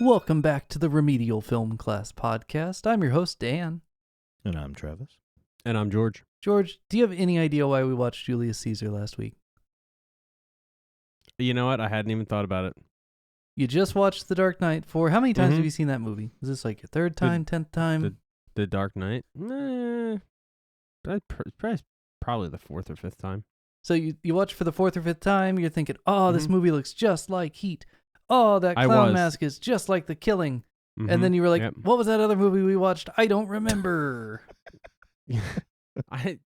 Welcome back to the Remedial Film Class Podcast. I'm your host, Dan. And I'm Travis. And I'm George. George, do you have any idea why we watched Julius Caesar last week? You know what? I hadn't even thought about it. You just watched The Dark Knight for how many times have you seen that movie? Is this like your third time, 10th time? The Dark Knight? Probably the fourth or fifth time. So you watch for the fourth or fifth time, you're thinking, oh, this movie looks just like Heat. Oh, that clown mask is just like The Killing. And then you were like, what was that other movie we watched? I don't remember. I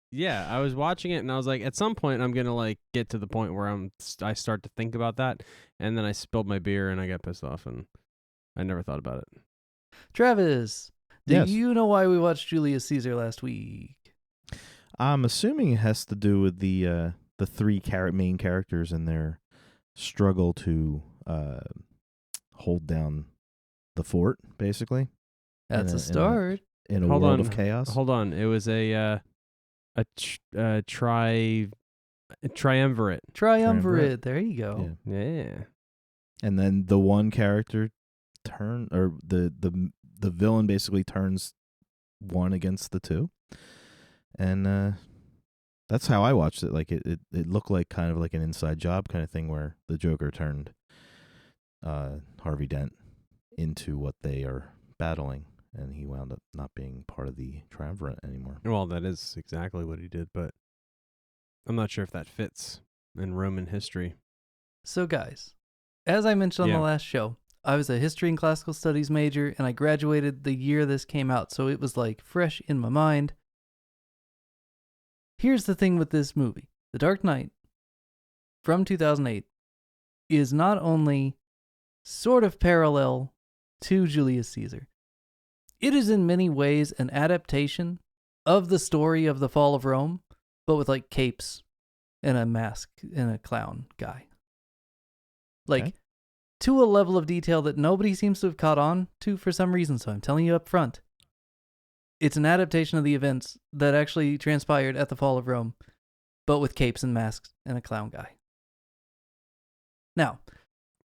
was watching it and I was like, at some point I'm gonna like get to the point where I start to think about that, and then I spilled my beer and I got pissed off and I never thought about it. Travis, do Yes. you know why we watched Julius Caesar last week? I'm assuming it has to do with the three main characters and their struggle to hold down the fort, basically. That's a start. In a world of chaos. Hold on. It was a triumvirate. Triumvirate. There you go. Yeah. And then the one character the villain basically turns one against the two. And that's how I watched it. Like it looked like kind of like an inside job kind of thing where the Joker turned Harvey Dent into what they are battling, and he wound up not being part of the triumvirate anymore. Well, that is exactly what he did, but I'm not sure if that fits in Roman history. So guys, as I mentioned on the last show, I was a history and classical studies major, and I graduated the year this came out, so it was like fresh in my mind. Here's the thing with this movie. The Dark Knight from 2008 is not only sort of parallel to Julius Caesar, it is in many ways an adaptation of the story of the fall of Rome, but with like capes and a mask and a clown guy. Like, to a level of detail that nobody seems to have caught on to for some reason, so I'm telling you up front. It's an adaptation of the events that actually transpired at the fall of Rome, but with capes and masks and a clown guy. Now,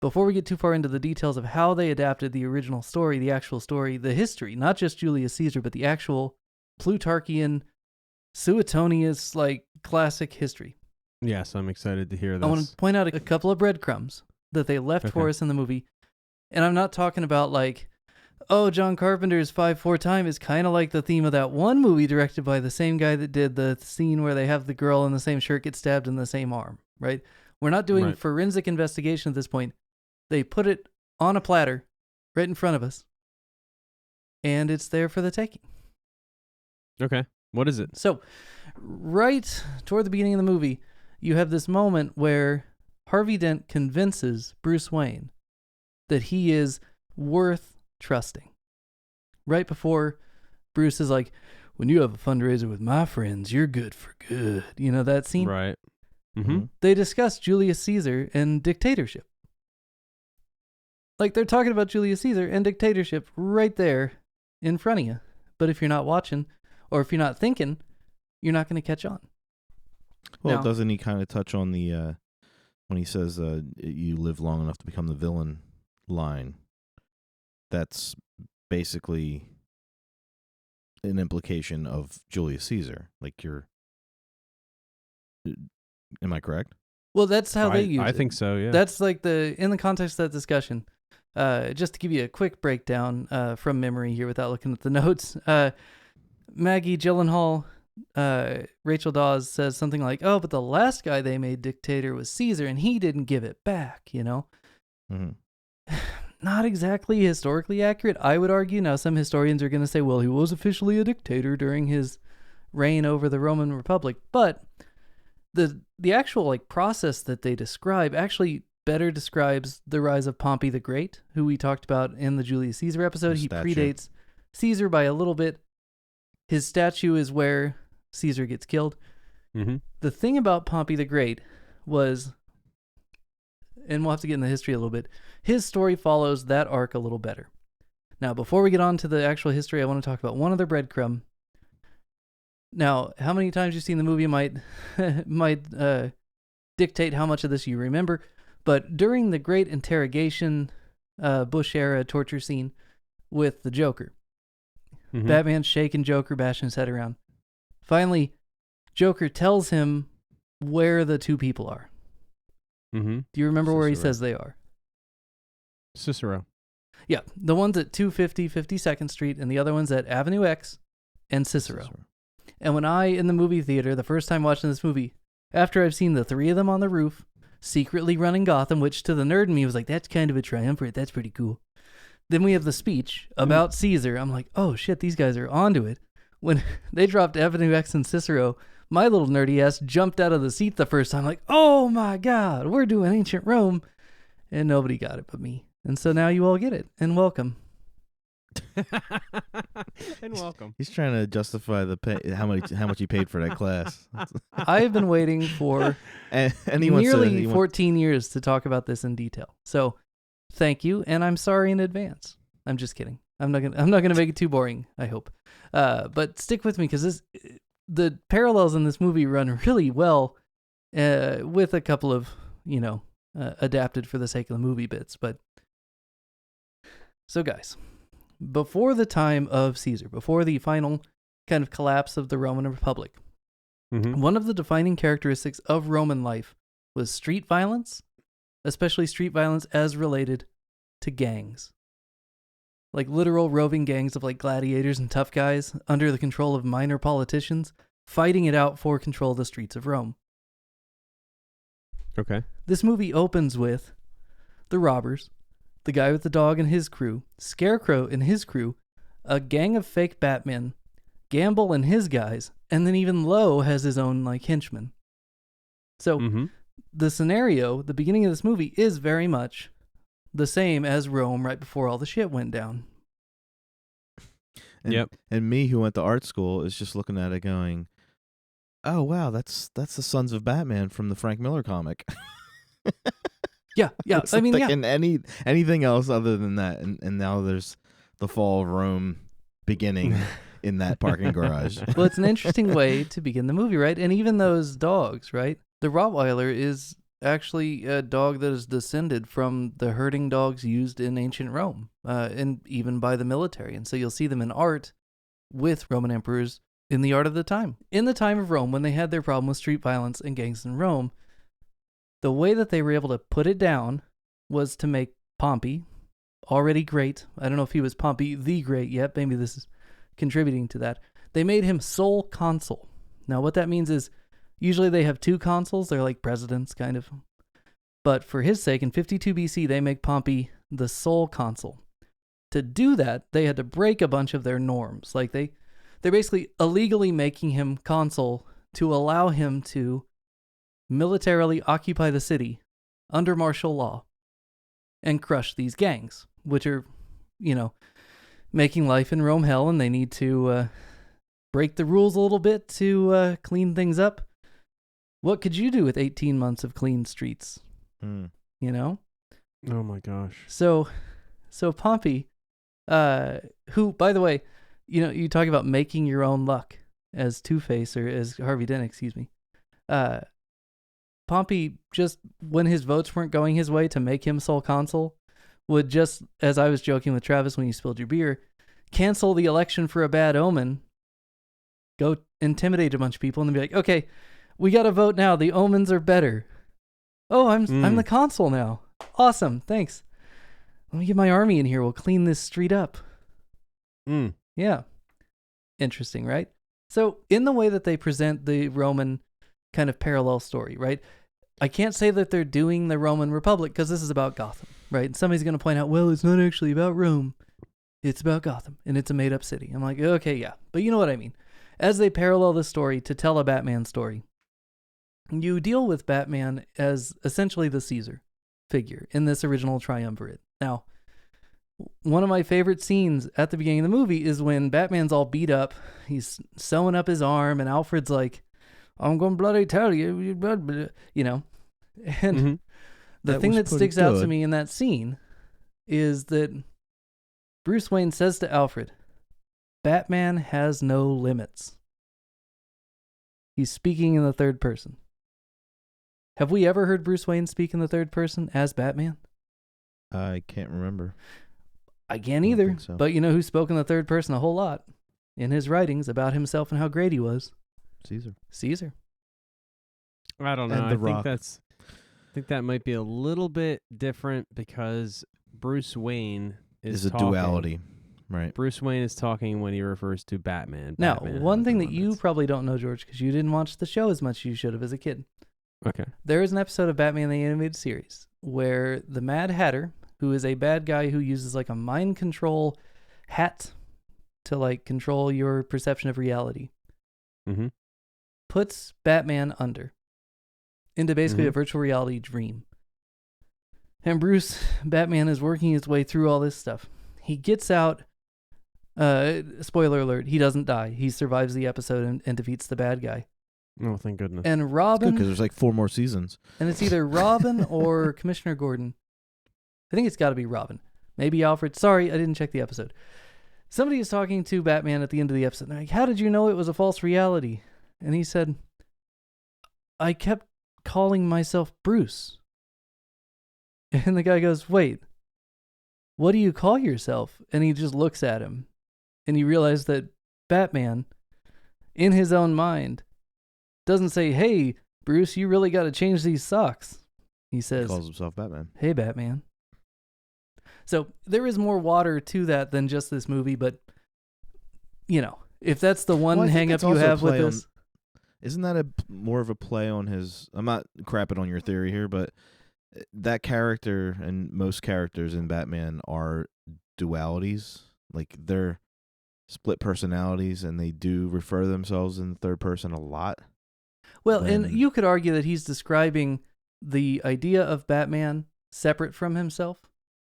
before we get too far into the details of how they adapted the original story, the actual story, the history, not just Julius Caesar, but the actual Plutarchian, Suetonius, like, classic history. Yes, I'm excited to hear this. I want to point out a couple of breadcrumbs that they left for us in the movie. And I'm not talking about, like, oh, John Carpenter's 5-4 Time is kind of like the theme of that one movie directed by the same guy that did the scene where they have the girl in the same shirt get stabbed in the same arm, right? We're not doing forensic investigation at this point. They put it on a platter right in front of us, and it's there for the taking. Okay. What is it? So, right toward the beginning of the movie, you have this moment where Harvey Dent convinces Bruce Wayne that he is worth trusting. Right before Bruce is like, when you have a fundraiser with my friends, you're good for good. You know that scene? Right. Mm-hmm. They discuss Julius Caesar and dictatorship. Like, they're talking about Julius Caesar and dictatorship right there in front of you. But if you're not watching, or if you're not thinking, you're not going to catch on. Well, doesn't he kind of touch on the, when he says, you live long enough to become the villain line? That's basically an implication of Julius Caesar. Like, am I correct? Well, that's how they use it. I think so, yeah. That's like in the context of that discussion. Just to give you a quick breakdown from memory here without looking at the notes. Maggie Gyllenhaal, Rachel Dawes says something like, oh, but the last guy they made dictator was Caesar and he didn't give it back, you know? Mm-hmm. Not exactly historically accurate, I would argue. Now, some historians are going to say, well, he was officially a dictator during his reign over the Roman Republic. But the actual like process that they describe actually better describes the rise of Pompey the Great, who we talked about in the Julius Caesar episode. He predates Caesar by a little bit. His statue is where Caesar gets killed. Mm-hmm. The thing about Pompey the Great was, and we'll have to get in the history a little bit, his story follows that arc a little better. Now, before we get on to the actual history, I want to talk about one other breadcrumb. Now, how many times you've seen the movie might dictate how much of this you remember, but during the Great Interrogation Bush era torture scene with the Joker. Mhm. Batman's shaking Joker, bashing his head around. Finally, Joker tells him where the two people are. Mhm. Do you remember where he Cicero. says they are? Cicero. Yeah, the one's at 250 52nd Street, and the other one's at Avenue X and Cicero. And when I, in the movie theater, the first time watching this movie, after I've seen the three of them on the roof, secretly running Gotham, which to the nerd in me was like, that's kind of a triumvirate. That's pretty cool. Then we have the speech about Caesar. I'm like, oh shit, these guys are onto it. When they dropped Avenue X and Cicero, my little nerdy ass jumped out of the seat the first time, like, oh my God, we're doing ancient Rome. And nobody got it but me. And so now you all get it. And welcome. And welcome. He's trying to justify the pay, how much he paid for that class. I have been waiting for and he wants to- nearly he wants- 14 years to talk about this in detail. So thank you, and I'm sorry in advance. I'm just kidding. I'm not gonna make it too boring, I hope. But stick with me, because the parallels in this movie run really well, with a couple of, adapted for the sake of the movie bits. But so guys, before the time of Caesar, before the final kind of collapse of the Roman Republic, Mhm. one of the defining characteristics of Roman life was street violence, especially street violence as related to gangs. Like literal roving gangs of like gladiators and tough guys under the control of minor politicians fighting it out for control of the streets of Rome. Okay. This movie opens with the robbers, the guy with the dog and his crew, Scarecrow and his crew, a gang of fake Batmen, Gamble and his guys, and then even Lowe has his own like henchmen. So Mhm. the scenario, the beginning of this movie, is very much the same as Rome right before all the shit went down. and, Yep. And me, who went to art school, is just looking at it going, "Oh wow, that's the Sons of Batman from the Frank Miller comic." Yeah. It's I mean, like yeah. in anything else other than that, and now there's the fall of Rome beginning in that parking garage. Well, it's an interesting way to begin the movie, right? And even those dogs, right? The Rottweiler is actually a dog that is descended from the herding dogs used in ancient Rome, and even by the military. And so you'll see them in art with Roman emperors in the art of the time. In the time of Rome, when they had their problem with street violence and gangs in Rome, the way that they were able to put it down was to make Pompey, already great. I don't know if he was Pompey the Great yet. Maybe this is contributing to that. They made him sole consul. Now, what that means is usually they have two consuls. They're like presidents, kind of. But for his sake, in 52 BC, they make Pompey the sole consul. To do that, they had to break a bunch of their norms. Like they're basically illegally making him consul to allow him to militarily occupy the city under martial law and crush these gangs, which are, making life in Rome hell, and they need to break the rules a little bit to clean things up. What could you do with 18 months of clean streets? Hmm. Oh my gosh. So Pompey, who, by the way, you talk about making your own luck as Two-Face, or as Harvey Dent, excuse me. Pompey, just when his votes weren't going his way to make him sole consul, would just, as I was joking with Travis when you spilled your beer, cancel the election for a bad omen, go intimidate a bunch of people, and then be like, okay, we got to vote now. The omens are better. Oh, I'm the consul now. Awesome, thanks. Let me get my army in here. We'll clean this street up. Yeah. Interesting, right? So in the way that they present the Roman kind of parallel story, right? I can't say that they're doing the Roman Republic because this is about Gotham, right? And somebody's going to point out, well, it's not actually about Rome. It's about Gotham, and it's a made-up city. I'm like, okay, yeah. But you know what I mean. As they parallel the story to tell a Batman story, you deal with Batman as essentially the Caesar figure in this original triumvirate. Now, one of my favorite scenes at the beginning of the movie is when Batman's all beat up. He's sewing up his arm, and Alfred's like, I'm going to bloody tell you, And the thing that sticks out to me in that scene is that Bruce Wayne says to Alfred, Batman has no limits. He's speaking in the third person. Have we ever heard Bruce Wayne speak in the third person as Batman? I can't remember. I can't I don't either. think so. But you know who's spoken the third person a whole lot in his writings about himself and how great he was? Caesar. Caesar. I don't know. And I The think Rock. I think that might be a little bit different because Bruce Wayne Is a talking. duality, right? Bruce Wayne is talking when he refers to Batman. Now, Batman one has thing the that one you that's- probably don't know, George, because you didn't watch the show as much as you should have as a kid. Okay. There is an episode of Batman the Animated Series where the Mad Hatter, who is a bad guy who uses like a mind control hat to like control your perception of reality, Mm-hmm. puts Batman under into basically Mhm. a virtual reality dream. And Bruce, Batman, is working his way through all this stuff. He gets out. Spoiler alert, he doesn't die. He survives the episode and defeats the bad guy. Oh, thank goodness. And Good Robin, because there's like 4 more seasons. and it's either Robin or Commissioner Gordon. I think it's got to be Robin. Maybe Alfred. Sorry, I didn't check the episode. Somebody is talking to Batman at the end of the episode. They're like, how did you know it was a false reality? And he said, I kept calling myself Bruce. And the guy goes, wait, what do you call yourself? And he just looks at him. And you realize that Batman, in his own mind, doesn't say, hey, Bruce, you really got to change these socks. He He says, calls himself Batman. hey, Batman. So there is more water to that than just this movie, but, you know, if that's the one Well, I think hang up it's you also a have with play on- this. Isn't that more of a play on his? I'm not crapping on your theory here, but that character and most characters in Batman are dualities. Like they're split personalities, and they do refer to themselves in the third person a lot. Well, and then- you could argue that he's describing the idea of Batman separate from himself.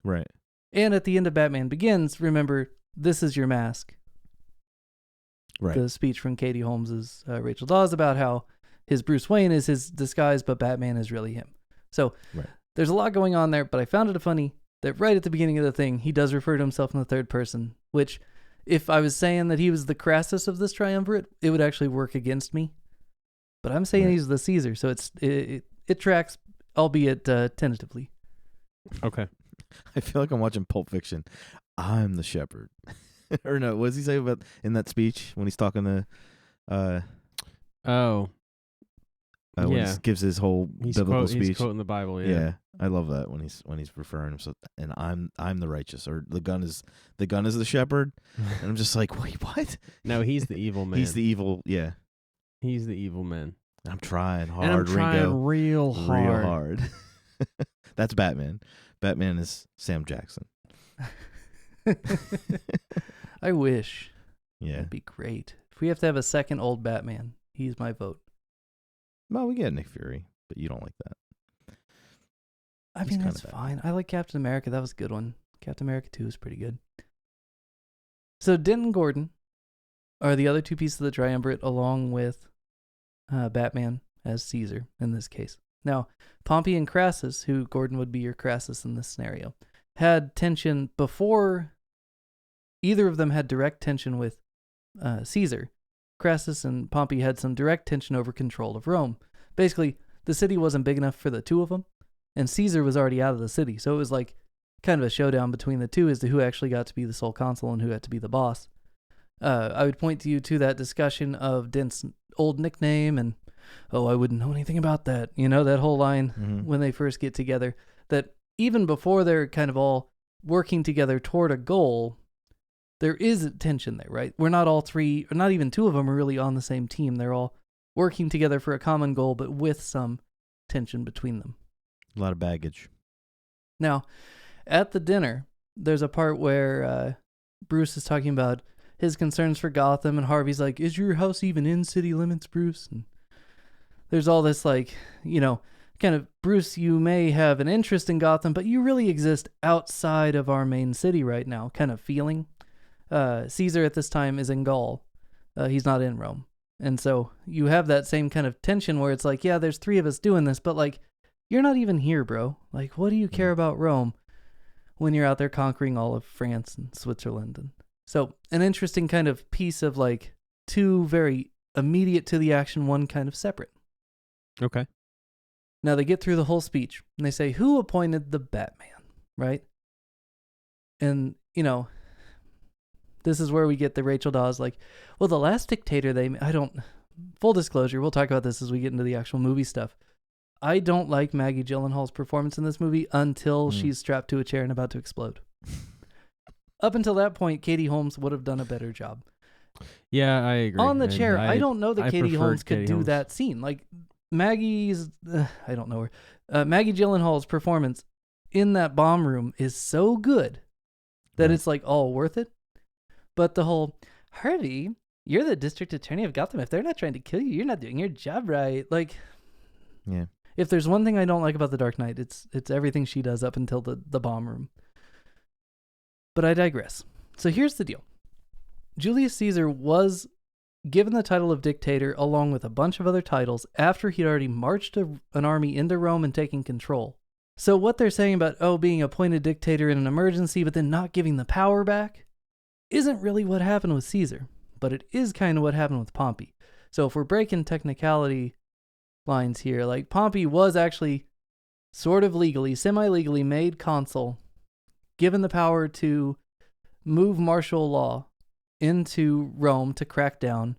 Right. And at the end of Batman Begins, remember, this is your mask. Right. The speech from Katie Holmes's Rachel Dawes about how his Bruce Wayne is his disguise, but Batman is really him. So Right. there's a lot going on there, but I found it funny that right at the beginning of the thing, he does refer to himself in the third person, which if I was saying that he was the Crassus of this triumvirate, it would actually work against me. But I'm saying Right. he's the Caesar, so it tracks, albeit tentatively. Okay. I feel like I'm watching Pulp Fiction. I'm the shepherd. Or no, what does he say about in that speech when he's talking to Oh, when he Yeah. gives his whole he's biblical speech? He's quoting the Bible. yeah. Yeah. I love that when he's referring himself, and I'm the righteous, or the gun is the shepherd, and I'm just like, wait, what? No, he's the evil man. He's the evil. Yeah, He's the evil man. I'm trying hard, and I'm trying Ringo, real hard. real hard. That's Batman. Batman is Sam Jackson. I wish. Yeah. That'd be great. If we have to have a second old Batman, he's my vote. Well, we get Nick Fury, but you don't like that. I He's mean, kinda that's bad. fine. I like Captain America. That was a good one. Captain America 2 is pretty good. So Dent and Gordon are the other two pieces of the triumvirate, along with Batman as Caesar in this case. Now, Pompey and Crassus, who Gordon would be your Crassus in this scenario, had tension before either of them had direct tension with Caesar. Crassus and Pompey had some direct tension over control of Rome. Basically, the city wasn't big enough for the two of them, and Caesar was already out of the city. So it was like kind of a showdown between the two as to who actually got to be the sole consul and who had to be the boss. I would point to you to that discussion of Dent's old nickname and, oh, I wouldn't know anything about that. You know, that whole line Mhm. when they first get together, that even before they're kind of all working together toward a goal, there is a tension there, right? We're not all three, or not even two of them are really on the same team. They're all working together for a common goal, but with some tension between them. A lot of baggage. Now, at the dinner, there's a part where Bruce is talking about his concerns for Gotham, and Harvey's like, is your house even in city limits, Bruce? And there's all this, like, you know, kind of, Bruce, you may have an interest in Gotham, but you really exist outside of our main city right now, kind of feeling. Caesar at this time is in Gaul. He's not in Rome. And so you have that same kind of tension where it's like, yeah, there's three of us doing this, but like, you're not even here, bro. Like, what do you care about Rome when you're out there conquering all of France and Switzerland? And so an interesting kind of piece of like two very immediate to the action, one kind of separate. Okay. Now they get through the whole speech and they say, who appointed the Batman? right? And, you know, this is where we get the Rachel Dawes, like, well, the last dictator full disclosure, we'll talk about this as we get into the actual movie stuff. I don't like Maggie Gyllenhaal's performance in this movie until she's strapped to a chair and about to explode. Up until that point, Katie Holmes would have done a better job. Yeah, I agree. On the chair, I don't know that Katie Holmes could do Holmes. that scene. Like, Maggie's, I don't know her. Maggie Gyllenhaal's performance in that bomb room is so good that it's like all worth it. But the whole, Harvey, you're the district attorney of Gotham. If they're not trying to kill you, you're not doing your job right. Like, Yeah. if there's one thing I don't like about The Dark Knight, it's everything she does up until the bomb room. But I digress. So here's the deal. Julius Caesar was given the title of dictator along with a bunch of other titles after he'd already marched an army into Rome and taken control. So what they're saying about, being appointed dictator in an emergency but then not giving the power back isn't really what happened with Caesar, but it is kind of what happened with Pompey. So if we're breaking technicality lines here, like Pompey was actually sort of legally, semi-legally made consul, given the power to move martial law into Rome to crack down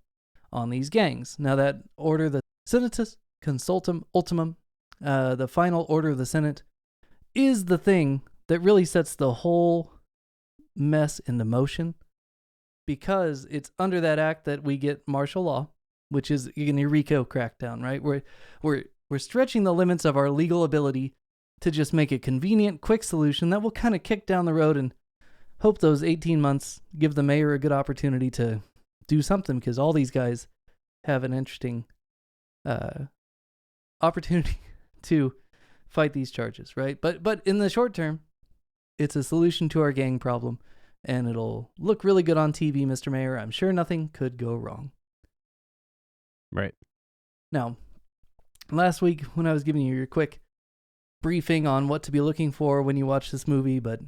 on these gangs. Now that order, the Senatus Consultum Ultimum, the final order of the Senate, is the thing that really sets the whole mess into motion, because it's under that act that we get martial law, which is an Eureka crackdown, right? We're stretching the limits of our legal ability to just make a convenient, quick solution that will kind of kick down the road and hope those 18 months give the mayor a good opportunity to do something, because all these guys have an interesting opportunity to fight these charges, right? But in the short term, it's a solution to our gang problem, and it'll look really good on TV, Mr. Mayor. I'm sure nothing could go wrong. Right. Now, last week when I was giving you your quick briefing on what to be looking for when you watch this movie, but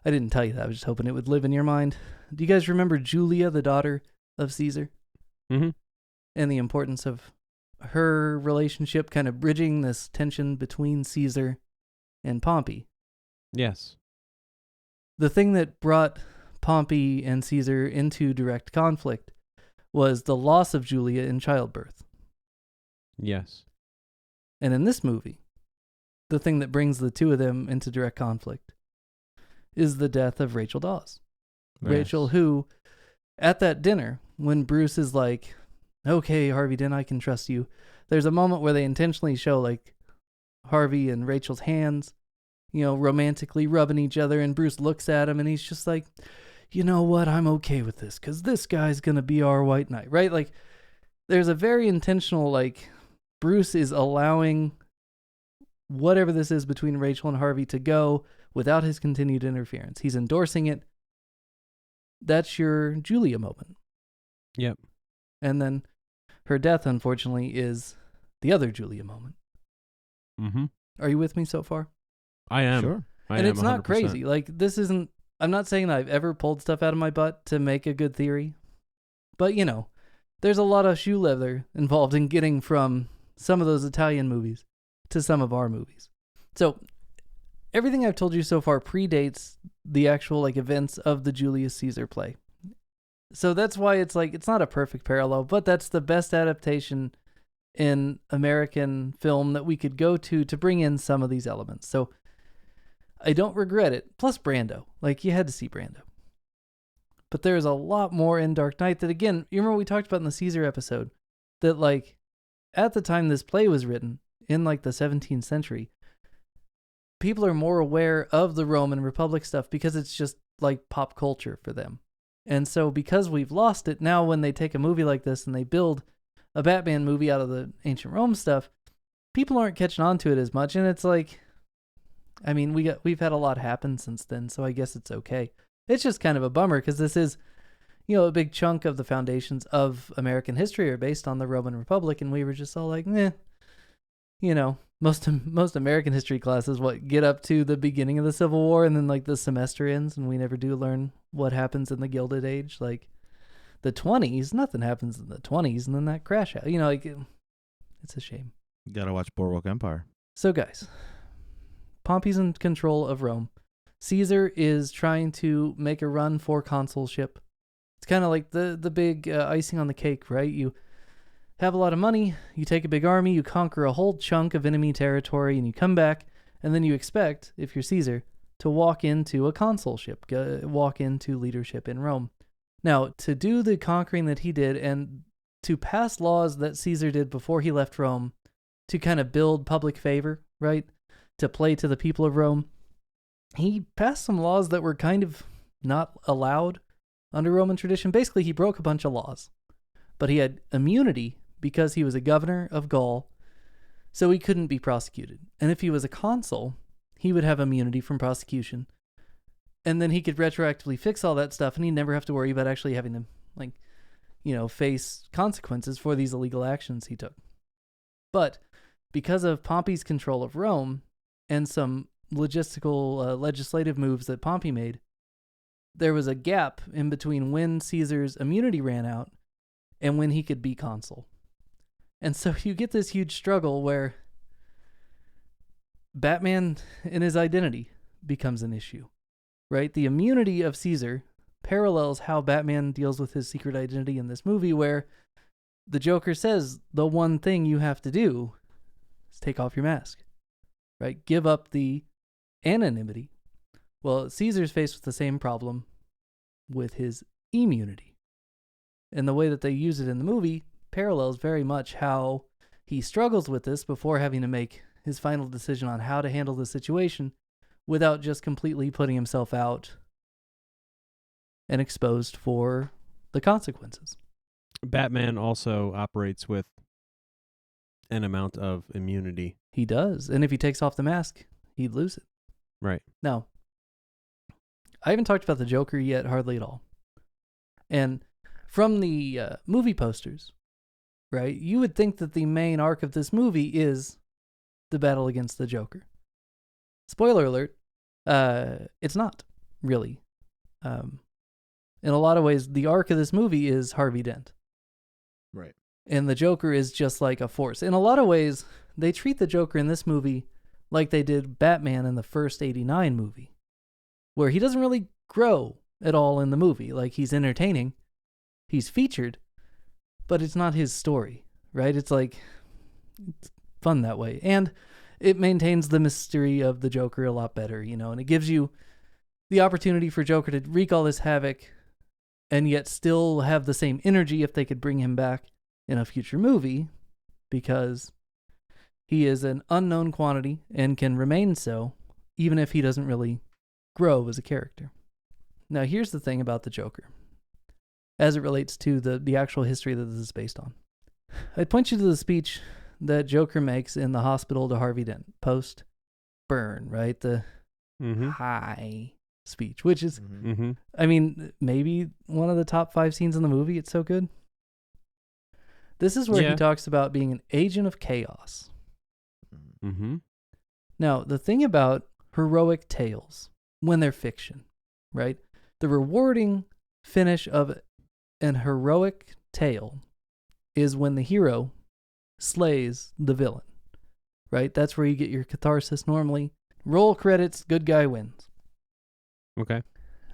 I didn't tell you that. I was just hoping it would live in your mind. Do you guys remember Julia, the daughter of Caesar? Mm-hmm. And the importance of her relationship kind of bridging this tension between Caesar and Pompey? Yes. The thing that brought Pompey and Caesar into direct conflict was the loss of Julia in childbirth. Yes. And in this movie, the thing that brings the two of them into direct conflict is the death of Rachel Dawes. Yes. Rachel, who, at that dinner, when Bruce is like, okay, Harvey Dent, I can trust you, there's a moment where they intentionally show, like, Harvey and Rachel's hands, romantically rubbing each other, and Bruce looks at him, and he's just like, you know what, I'm okay with this, because this guy's going to be our white knight, right? Like, there's a very intentional, like, Bruce is allowing whatever this is between Rachel and Harvey to go without his continued interference. He's endorsing it. That's your Julia moment. Yep. And then her death, unfortunately, is the other Julia moment. Mm-hmm. Are you with me so far? I am. Sure. And it's not crazy. Like, this isn't, I'm not saying that I've ever pulled stuff out of my butt to make a good theory. But, there's a lot of shoe leather involved in getting from some of those Italian movies to some of our movies. So everything I've told you so far predates the actual events of the Julius Caesar play. So that's why it's not a perfect parallel, but that's the best adaptation in American film that we could go to bring in some of these elements. So I don't regret it. Plus Brando. You had to see Brando. But there's a lot more in Dark Knight that, again, you remember we talked about in the Caesar episode, that at the time this play was written, in the 17th century, people are more aware of the Roman Republic stuff because it's just pop culture for them. And so because we've lost it, now when they take a movie like this and they build a Batman movie out of the ancient Rome stuff, people aren't catching on to it as much. And it's we've had a lot happen since then, so I guess it's okay. It's just kind of a bummer because this is, a big chunk of the foundations of American history are based on the Roman Republic, and we were just all most American history classes get up to the beginning of the Civil War, and then the semester ends, and we never do learn what happens in the Gilded Age. The 20s, nothing happens in the 20s, and then that crash out. It's a shame. You gotta watch Boardwalk Empire. So guys, Pompey's in control of Rome. Caesar is trying to make a run for consulship. It's kind of like the big icing on the cake, right? You have a lot of money, you take a big army, you conquer a whole chunk of enemy territory, and you come back, and then you expect, if you're Caesar, to walk into a consulship, walk into leadership in Rome. Now, to do the conquering that he did, and to pass laws that Caesar did before he left Rome, to kind of build public favor, right? To play to the people of Rome, he passed some laws that were kind of not allowed under Roman tradition. Basically, he broke a bunch of laws, but he had immunity because he was a governor of Gaul, so he couldn't be prosecuted. And if he was a consul, he would have immunity from prosecution. And then he could retroactively fix all that stuff, and he'd never have to worry about actually having to, face consequences for these illegal actions he took. But because of Pompey's control of Rome and some logistical legislative moves that Pompey made, there was a gap in between when Caesar's immunity ran out and when he could be consul. And so you get this huge struggle where Batman and his identity becomes an issue, right? The immunity of Caesar parallels how Batman deals with his secret identity in this movie, where the Joker says the one thing you have to do is take off your mask, right? Give up the anonymity. Well, Caesar's faced with the same problem with his immunity. And the way that they use it in the movie parallels very much how he struggles with this before having to make his final decision on how to handle the situation without just completely putting himself out and exposed for the consequences. Batman also operates with an amount of immunity. He does. And if he takes off the mask, he'd lose it. Right. Now, I haven't talked about the Joker yet, hardly at all. And from the movie posters, right, you would think that the main arc of this movie is the battle against the Joker. Spoiler alert, it's not, really. In a lot of ways, the arc of this movie is Harvey Dent. Right. And the Joker is just like a force. In a lot of ways, they treat the Joker in this movie like they did Batman in the first 89 movie, where he doesn't really grow at all in the movie. Like, he's entertaining, he's featured, but it's not his story, right? It's fun that way. And it maintains the mystery of the Joker a lot better, and it gives you the opportunity for Joker to wreak all this havoc and yet still have the same energy if they could bring him back in a future movie, because he is an unknown quantity and can remain so even if he doesn't really grow as a character. Now, here's the thing about the Joker as it relates to the actual history that this is based on. I'd point you to the speech that Joker makes in the hospital to Harvey Dent post burn, right? The high speech, which is, I mean, maybe one of the top 5 scenes in the movie. It's so good. This is where he talks about being an agent of chaos. Now, the thing about heroic tales, when they're fiction, right? The rewarding finish of an heroic tale is when the hero slays the villain, right? That's where you get your catharsis normally. Roll credits, good guy wins. Okay.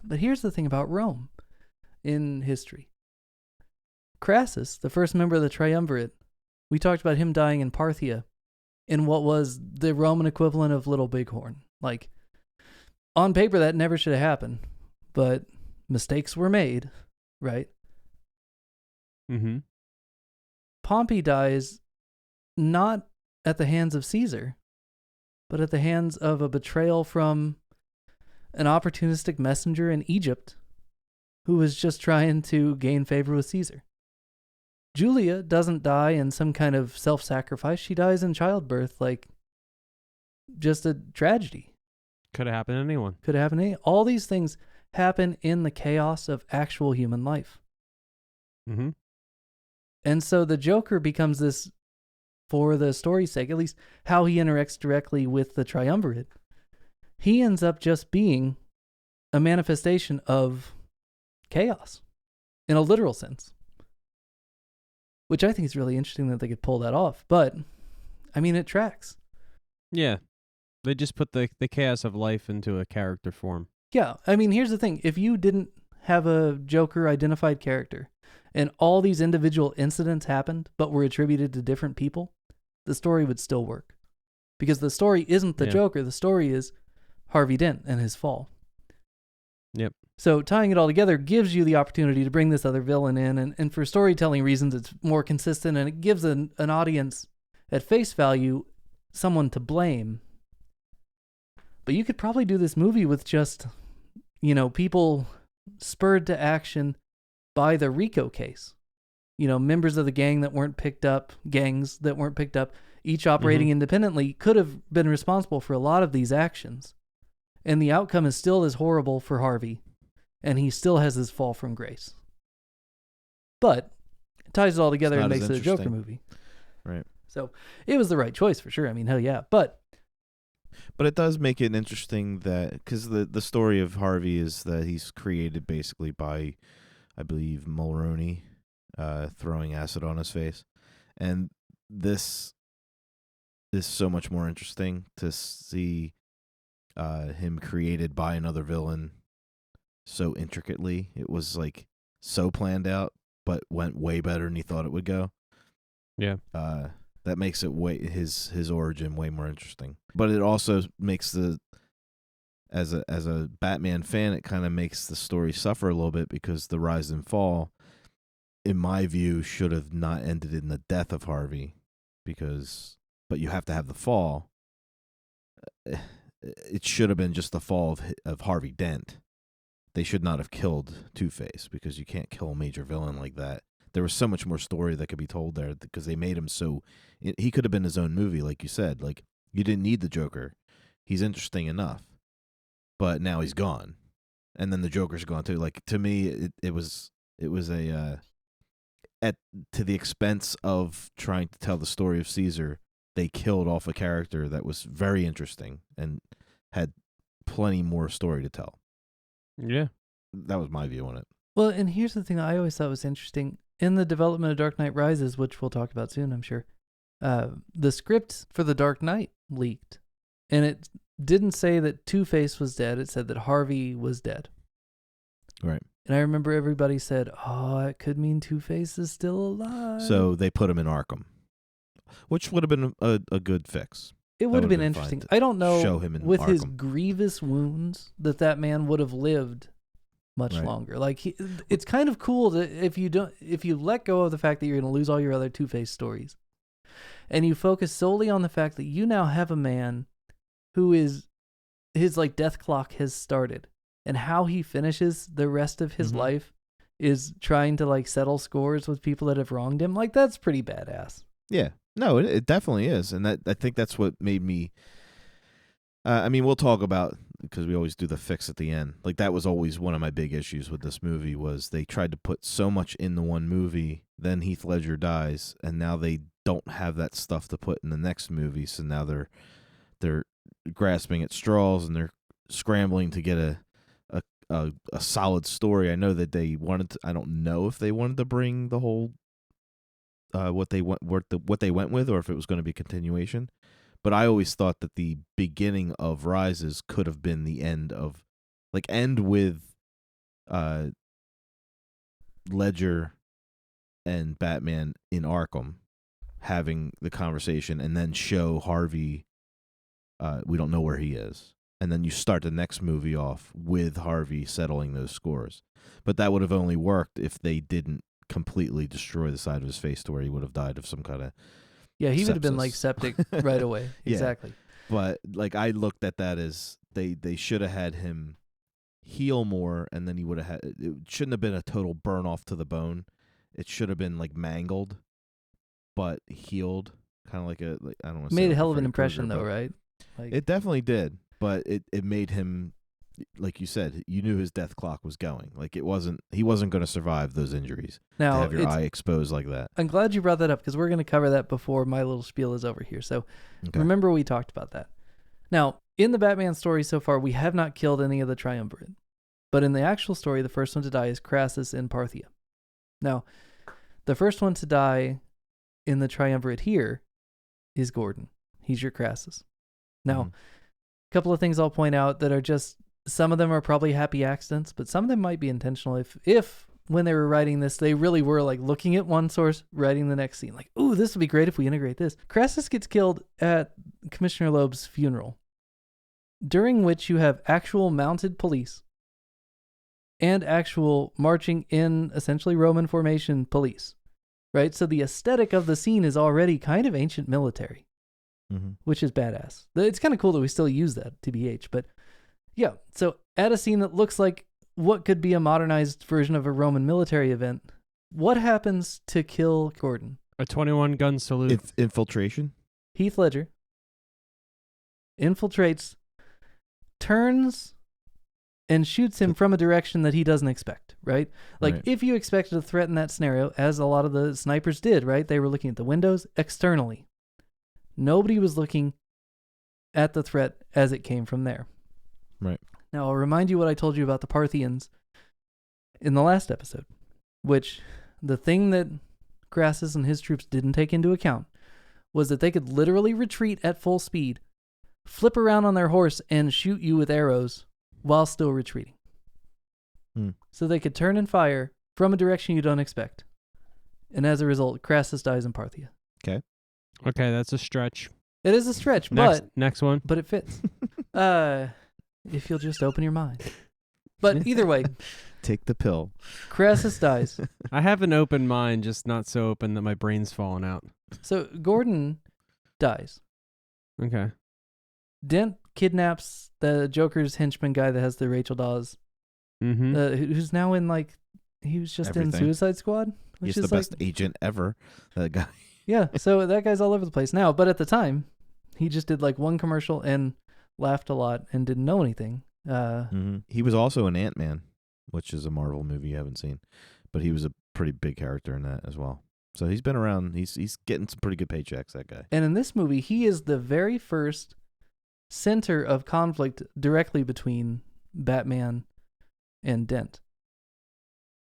But here's the thing about Rome in history. Crassus, the first member of the triumvirate, we talked about him dying in Parthia in what was the Roman equivalent of Little Bighorn. Like, on paper, that never should have happened, but mistakes were made, right? Pompey dies not at the hands of Caesar, but at the hands of a betrayal from an opportunistic messenger in Egypt who was just trying to gain favor with Caesar. Julia doesn't die in some kind of self-sacrifice. She dies in childbirth, like just a tragedy. Could have happened to anyone. Could have happened to anyone. All these things happen in the chaos of actual human life. And so the Joker becomes this, for the story's sake, at least how he interacts directly with the triumvirate, he ends up just being a manifestation of chaos in a literal sense, which I think is really interesting that they could pull that off. But, I mean, it tracks. Yeah. They just put the chaos of life into a character form. Yeah, I mean, here's the thing. If you didn't have a Joker identified character and all these individual incidents happened but were attributed to different people, the story would still work. Because the story isn't the Joker. The story is Harvey Dent and his fall. Yep. So tying it all together gives you the opportunity to bring this other villain in. And for storytelling reasons, it's more consistent, and it gives an audience at face value someone to blame. But you could probably do this movie with just, people spurred to action by the RICO case. Members of the gangs that weren't picked up, each operating independently, could have been responsible for a lot of these actions. And the outcome is still as horrible for Harvey, and he still has his fall from grace. But it ties it all together and makes it a Joker movie. Right. So it was the right choice for sure. I mean, hell yeah. But it does make it interesting that, because the story of Harvey is that he's created basically by, I believe, Mulroney throwing acid on his face. And this is so much more interesting to see him created by another villain so intricately. It was like so planned out, but went way better than he thought it would go. Yeah. That makes it his origin way more interesting. But it also makes as a Batman fan, it kind of makes the story suffer a little bit, because the rise and fall, in my view, should have not ended in the death of Harvey, but you have to have the fall. It should have been just the fall of Harvey Dent. They should not have killed Two-Face, because you can't kill a major villain like that. There was so much more story that could be told there, because they made him so... He could have been his own movie, like you said. Like, you didn't need the Joker. He's interesting enough. But now he's gone. And then the Joker's gone too. Like, to me, it was to the expense of trying to tell the story of Caesar, they killed off a character that was very interesting and had plenty more story to tell. Yeah. That was my view on it. Well, and here's the thing that I always thought was interesting. In the development of Dark Knight Rises, which we'll talk about soon, I'm sure, the script for The Dark Knight leaked. And it didn't say that Two-Face was dead. It said that Harvey was dead. Right. And I remember everybody said, oh, it could mean Two-Face is still alive. So they put him in Arkham, which would have been a good fix. It would have been interesting. I don't know, show him in with Arkham. his grievous wounds, that man would have lived much Right. longer. Like, it's kind of cool that if you let go of the fact that you're going to lose all your other Two-Face stories, and you focus solely on the fact that you now have a man who is, his like death clock has started, and how he finishes the rest of his life is trying to like settle scores with people that have wronged him. Like, that's pretty badass. Yeah. No, it definitely is. And I think that's what made me... I mean, we'll talk about, because we always do the fix at the end. Like, that was always one of my big issues with this movie, was they tried to put so much in the one movie, then Heath Ledger dies, and now they don't have that stuff to put in the next movie, so now they're grasping at straws, and they're scrambling to get a solid story. I know that they wanted to, I don't know if they wanted to bring the whole what they went with, or if it was going to be a continuation. But I always thought that the beginning of Rises could have been the end with Ledger and Batman in Arkham having the conversation, and then show Harvey, we don't know where he is. And then you start the next movie off with Harvey settling those scores. But that would have only worked if they didn't completely destroy the side of his face to where he would have died of some kind of... Yeah, he sepsis. would have been like septic right away. Yeah. Exactly. But like, I looked at that as they should have had him heal more, and then he would have had... It shouldn't have been a total burn off to the bone. It should have been like mangled, but healed. Kind of like I don't want to say... Made a like hell of an Freddy impression Krueger, though, right? Like, It definitely did, but it made him... Like you said, you knew his death clock was going. Like, he wasn't going to survive those injuries. now, to have your eye exposed like that. I'm glad you brought that up, because we're going to cover that before my little spiel is over here. So Okay. remember we talked about that. Now, in the Batman story so far, we have not killed any of the Triumvirate. But in the actual story, the first one to die is Crassus in Parthia. Now, the first one to die in the Triumvirate here is Gordon. He's your Crassus. Now, couple of things I'll point out that are just, some of them are probably happy accidents, but some of them might be intentional. If when they were writing this, they really were like looking at one source, writing the next scene, like, ooh, this would be great if we integrate this. Crassus gets killed at Commissioner Loeb's funeral, during which you have actual mounted police and actual marching in essentially Roman formation police, right? So the aesthetic of the scene is already kind of ancient military, which is badass. It's kind of cool that we still use that, TBH, but yeah. So at a scene that looks like what could be a modernized version of a Roman military event, what happens to kill Gordon? A 21-gun salute. Infiltration? Heath Ledger infiltrates, turns, and shoots him from a direction that he doesn't expect, right? Like, if you expected a threat in that scenario, as a lot of the snipers did, right? They were looking at the windows externally. Nobody was looking at the threat as it came from there. Right. Now, I'll remind you what I told you about the Parthians in the last episode, which the thing that Crassus and his troops didn't take into account was that they could literally retreat at full speed, flip around on their horse, and shoot you with arrows while still retreating. So they could turn and fire from a direction you don't expect. And as a result, Crassus dies in Parthia. Okay, that's a stretch. It is a stretch, Next one. but it fits. If you'll just open your mind. But either way, take the pill. Crassus dies. I have an open mind, just not so open that my brain's falling out. So Gordon dies. Okay. Dent kidnaps the Joker's henchman guy that has the Rachel Dawes, who's now in, like, he was just in Suicide Squad. Which He's is the best agent ever, that guy. Yeah, so that guy's all over the place now. But at the time, he just did like one commercial and laughed a lot and didn't know anything. He was also in Ant-Man, which is a Marvel movie you haven't seen, but he was a pretty big character in that as well. So he's been around. He's getting some pretty good paychecks, that guy. And in this movie, he is the very first center of conflict directly between Batman and Dent.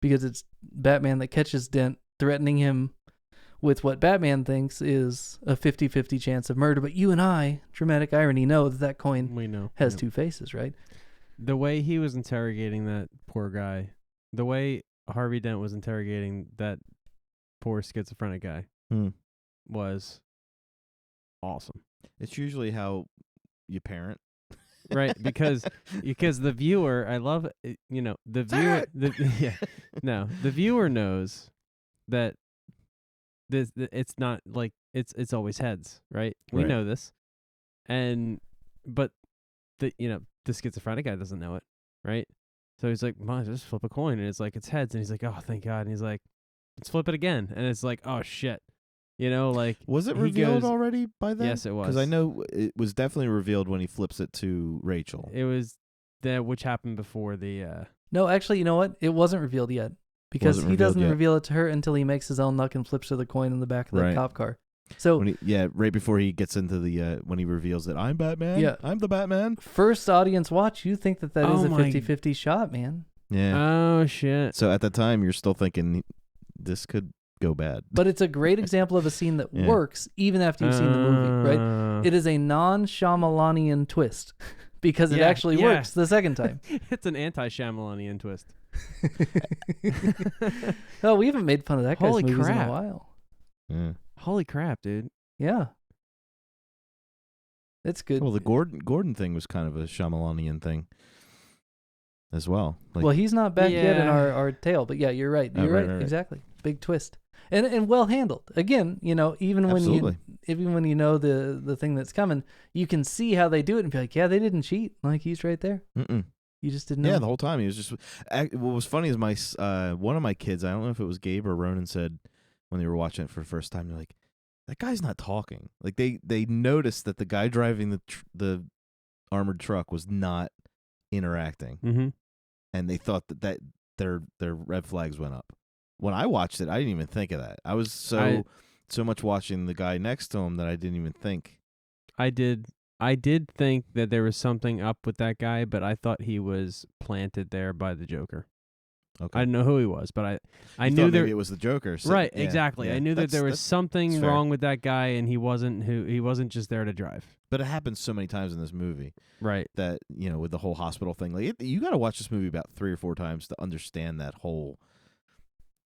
Because it's Batman that catches Dent, threatening him with what Batman thinks is a 50-50 chance of murder. But you and I, dramatic irony, know that coin has two faces, right? The way he was interrogating that poor guy, the way Harvey Dent was interrogating that poor schizophrenic guy was awesome. It's usually how you parent. Right, because the viewer, I love it, the viewer, the viewer knows that it's not like it's always heads, right? We know this, but the schizophrenic guy doesn't know it, right? So he's like, "Mom, just flip a coin," and it's like it's heads, and he's like, "Oh, thank God," and he's like, "Let's flip it again," and it's like, "Oh shit." Was it revealed already by then? Yes, it was. Because I know it was definitely revealed when he flips it to Rachel. It was which happened before the. No, actually, you know what? It wasn't revealed yet because he doesn't reveal it to her until he makes his own luck and flips her the coin in the back of the cop car. So right before he gets into the when he reveals that I'm Batman. Yeah, I'm the Batman. First audience watch, you think that is a 50-50 shot, man. Yeah. Oh shit. So at the time, you're still thinking this could go bad. But it's a great example of a scene that works even after you've seen the movie, right? It is a non-Shyamalanian twist because it actually works the second time. It's an anti-Shyamalanian twist. Oh, we haven't made fun of that guy's movies in a while. Yeah. Holy crap, dude. Yeah. It's good. Well, the Gordon thing was kind of a Shyamalanian thing as well. Well, he's not back yet in our tale, but yeah, you're right. You're right. Exactly. Big twist. And well handled. Again, even when you know the thing that's coming, you can see how they do it and be like, yeah, they didn't cheat. Like, he's right there. You just didn't know. Yeah, the whole time he was just. What was funny is my one of my kids. I don't know if it was Gabe or Ronan, said when they were watching it for the first time, they're like, that guy's not talking. Like they noticed that the guy driving the armored truck was not interacting, and they thought that their red flags went up. When I watched it, I didn't even think of that. I was so much watching the guy next to him that I didn't even think. I did think that there was something up with that guy, but I thought he was planted there by the Joker. Okay. I didn't know who he was, but I You knew thought there. maybe it was the Joker. So, Right, yeah, exactly. yeah. I knew that there was that's something fair. wrong with that guy, and he wasn't just there to drive. But it happens so many times in this movie Right. that, with the whole hospital thing, like you got to watch this movie about 3 or 4 times to understand that whole.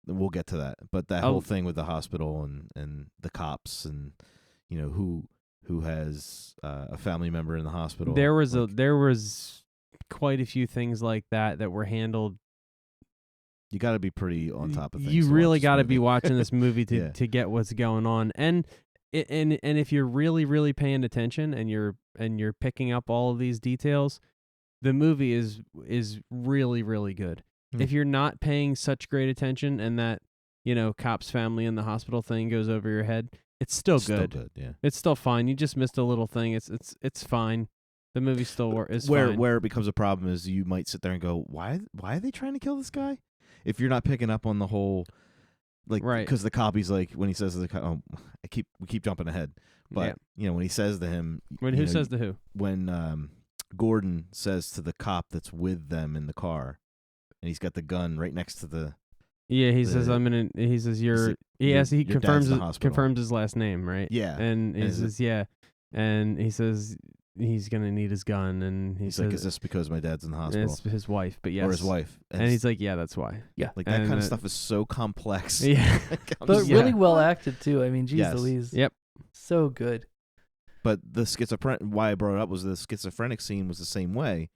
We'll get to that, but that whole thing with the hospital and the cops and who has a family member in the hospital. There was quite a few things like that were handled. You got to be pretty on top of things. You really got to be watching this movie to Yeah. to get what's going on, and if you're really really paying attention and you're picking up all of these details, the movie is really really good. If you're not paying such great attention and that cop's family in the hospital thing goes over your head, it's still good. Still good, yeah. It's still fine. You just missed a little thing. It's fine. The movie still is fine. Where it becomes a problem is you might sit there and go, why are they trying to kill this guy? If you're not picking up on the whole, like, Right. because the cop, he's like, when he says to the cop, we keep jumping ahead, but when he says to him, who says to who? When Gordon says to the cop that's with them in the car, and he's got the gun right next to the. Yeah, he says he says you're. He confirms dad's in the hospital. confirms his last name, right? Yeah, and he says and he says he's gonna need his gun, and he's says, like, "Is this because my dad's in the hospital?" It's his wife, but yes, or his wife, and he's like, "Yeah, that's why." Yeah, like that and kind of stuff is so complex. Yeah, but really well acted too. I mean, geez Yes. Louise. Yep. So good. But the schizophrenic, why I brought it up was the schizophrenic scene was the same way,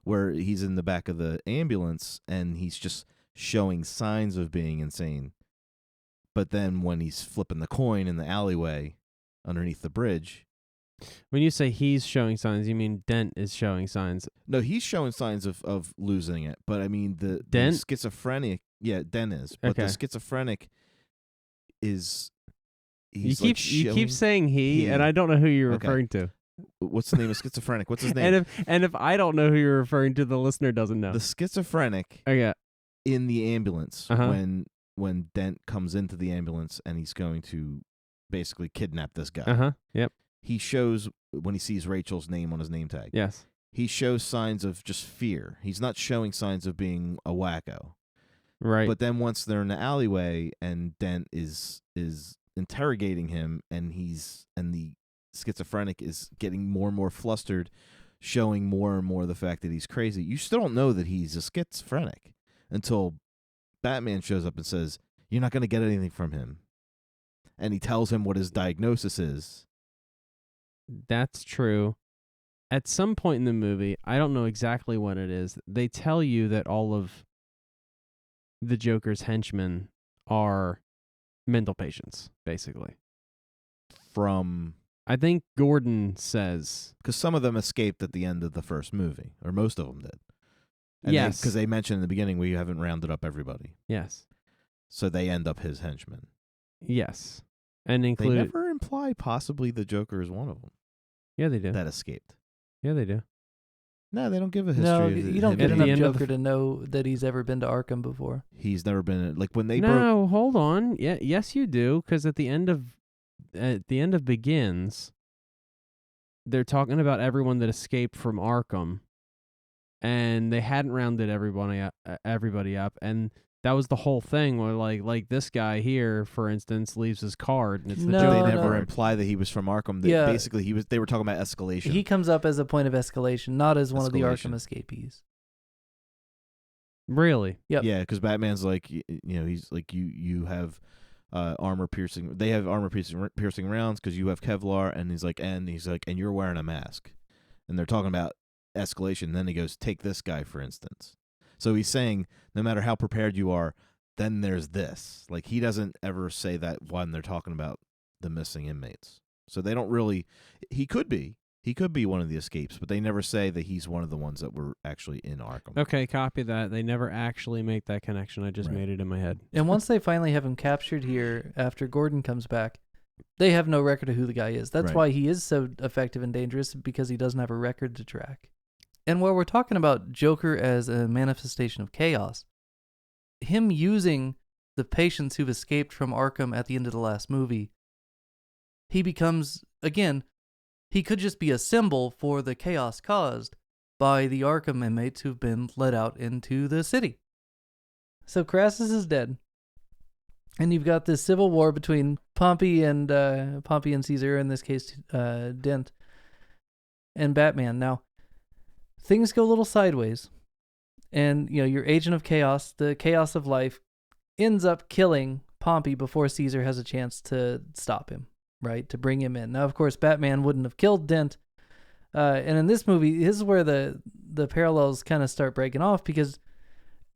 where he's in the back of the ambulance and he's just showing signs of being insane. But then when he's flipping the coin in the alleyway underneath the bridge. When you say he's showing signs, you mean Dent is showing signs? No, he's showing signs of losing it. But I mean, the schizophrenic, Dent is. But the schizophrenic is. You keep saying he, and I don't know who you're referring to. What's the name of schizophrenic? What's his name? And if I don't know who you're referring to, the listener doesn't know. The schizophrenic in the ambulance when Dent comes into the ambulance and he's going to basically kidnap this guy. Yep. He shows when he sees Rachel's name on his name tag. Yes. He shows signs of just fear. He's not showing signs of being a wacko. Right. But then once they're in the alleyway and Dent is interrogating him and the schizophrenic is getting more and more flustered, showing more and more the fact that he's crazy. You still don't know that he's a schizophrenic until Batman shows up and says, "You're not going to get anything from him." And he tells him what his diagnosis is. That's true. At some point in the movie, I don't know exactly when it is, they tell you that all of the Joker's henchmen are mental patients, basically. I think Gordon says... Because some of them escaped at the end of the first movie, or most of them did. And yes. Because they mentioned in the beginning we haven't rounded up everybody. Yes. So they end up his henchmen. Yes. And include... They never imply possibly the Joker is one of them. Yeah, they do. That escaped. Yeah, they do. No, they don't give a history. No, of you don't get at the enough end of Joker to know that he's ever been to Arkham before. He's never been like when they No, hold on. Yeah, yes, you do. Because at the end of Begins, they're talking about everyone that escaped from Arkham, and they hadn't rounded everybody up, and that was the whole thing. Where like this guy here, for instance, leaves his card, and it's the Joker. They never imply that he was from Arkham. Basically they were talking about escalation. He comes up as a point of escalation, not as one of the Arkham escapees. Really? Yep. Yeah, because Batman's like, he's like you have armor piercing. They have armor piercing rounds because you have Kevlar, and he's like, and you're wearing a mask, and they're talking about escalation. And then he goes, take this guy for instance. So he's saying, no matter how prepared you are, then there's this. Like, he doesn't ever say that when they're talking about the missing inmates. So they don't really... He could be one of the escapes, but they never say that he's one of the ones that were actually in Arkham. Okay, copy that. They never actually make that connection. I just made it in my head. And once they finally have him captured here, after Gordon comes back, they have no record of who the guy is. That's why he is so effective and dangerous, because he doesn't have a record to track. And while we're talking about Joker as a manifestation of chaos, him using the patients who've escaped from Arkham at the end of the last movie, he becomes, again, he could just be a symbol for the chaos caused by the Arkham inmates who've been let out into the city. So Crassus is dead. And you've got this civil war between Pompey and Caesar, in this case, Dent, and Batman. Now, things go a little sideways. And, your agent of chaos, the chaos of life, ends up killing Pompey before Caesar has a chance to stop him, right? To bring him in. Now, of course, Batman wouldn't have killed Dent. And in this movie, this is where the parallels kind of start breaking off, because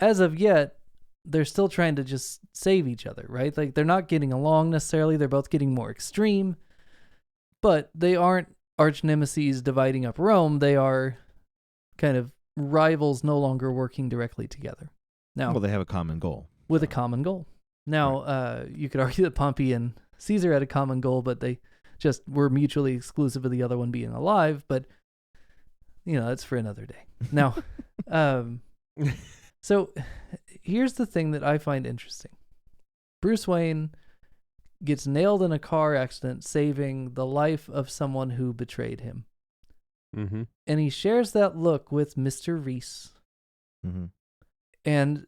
as of yet, they're still trying to just save each other, right? Like, they're not getting along necessarily. They're both getting more extreme. But they aren't arch nemeses dividing up Rome. They are kind of rivals no longer working directly together. Now, Well, they have a common goal. with a common goal. Now, you could argue that Pompey and Caesar had a common goal, but they just were mutually exclusive of the other one being alive. But, that's for another day. Now, so here's the thing that I find interesting. Bruce Wayne gets nailed in a car accident saving the life of someone who betrayed him. Mm-hmm. And he shares that look with Mr. Reese. Mm-hmm. And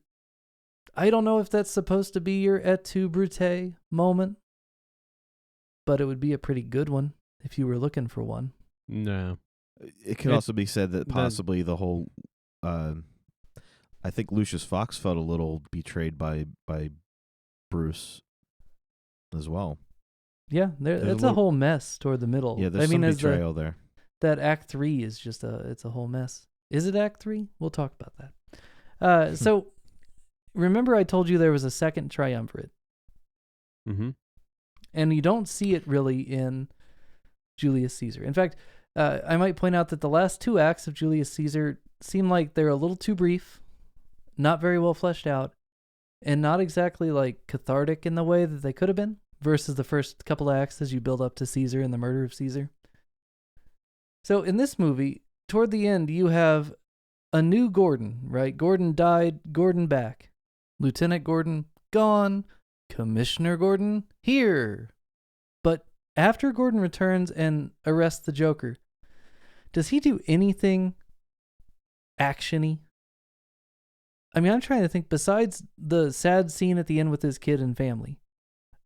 I don't know if that's supposed to be your et tu Brute moment, but it would be a pretty good one if you were looking for one. No. It could also be said that possibly the whole, I think Lucius Fox felt a little betrayed by Bruce as well. Yeah, it's a whole mess toward the middle. Yeah, there's some betrayal there. That Act 3 is just it's a whole mess. Is it Act 3? We'll talk about that. So remember I told you there was a second triumvirate. Mm-hmm. And you don't see it really in Julius Caesar. In fact, I might point out that the last two acts of Julius Caesar seem like they're a little too brief, not very well fleshed out, and not exactly like cathartic in the way that they could have been, versus the first couple acts as you build up to Caesar and the murder of Caesar. So in this movie, toward the end, you have a new Gordon, right? Gordon died, Gordon back. Lieutenant Gordon gone, Commissioner Gordon here. But after Gordon returns and arrests the Joker, does he do anything action-y? I mean, I'm trying to think, besides the sad scene at the end with his kid and family,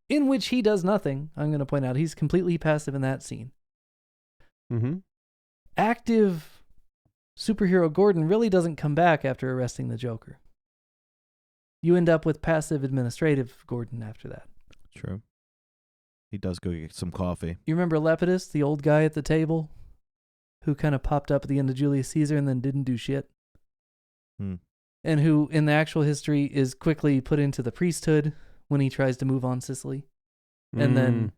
in which he does nothing, I'm going to point out, he's completely passive in that scene. Mm-hmm. Active superhero Gordon really doesn't come back after arresting the Joker. You end up with passive administrative Gordon after that. True. He does go get some coffee. You remember Lepidus, the old guy at the table, who kind of popped up at the end of Julius Caesar and then didn't do shit? And who, in the actual history, is quickly put into the priesthood when he tries to move on Sicily. And then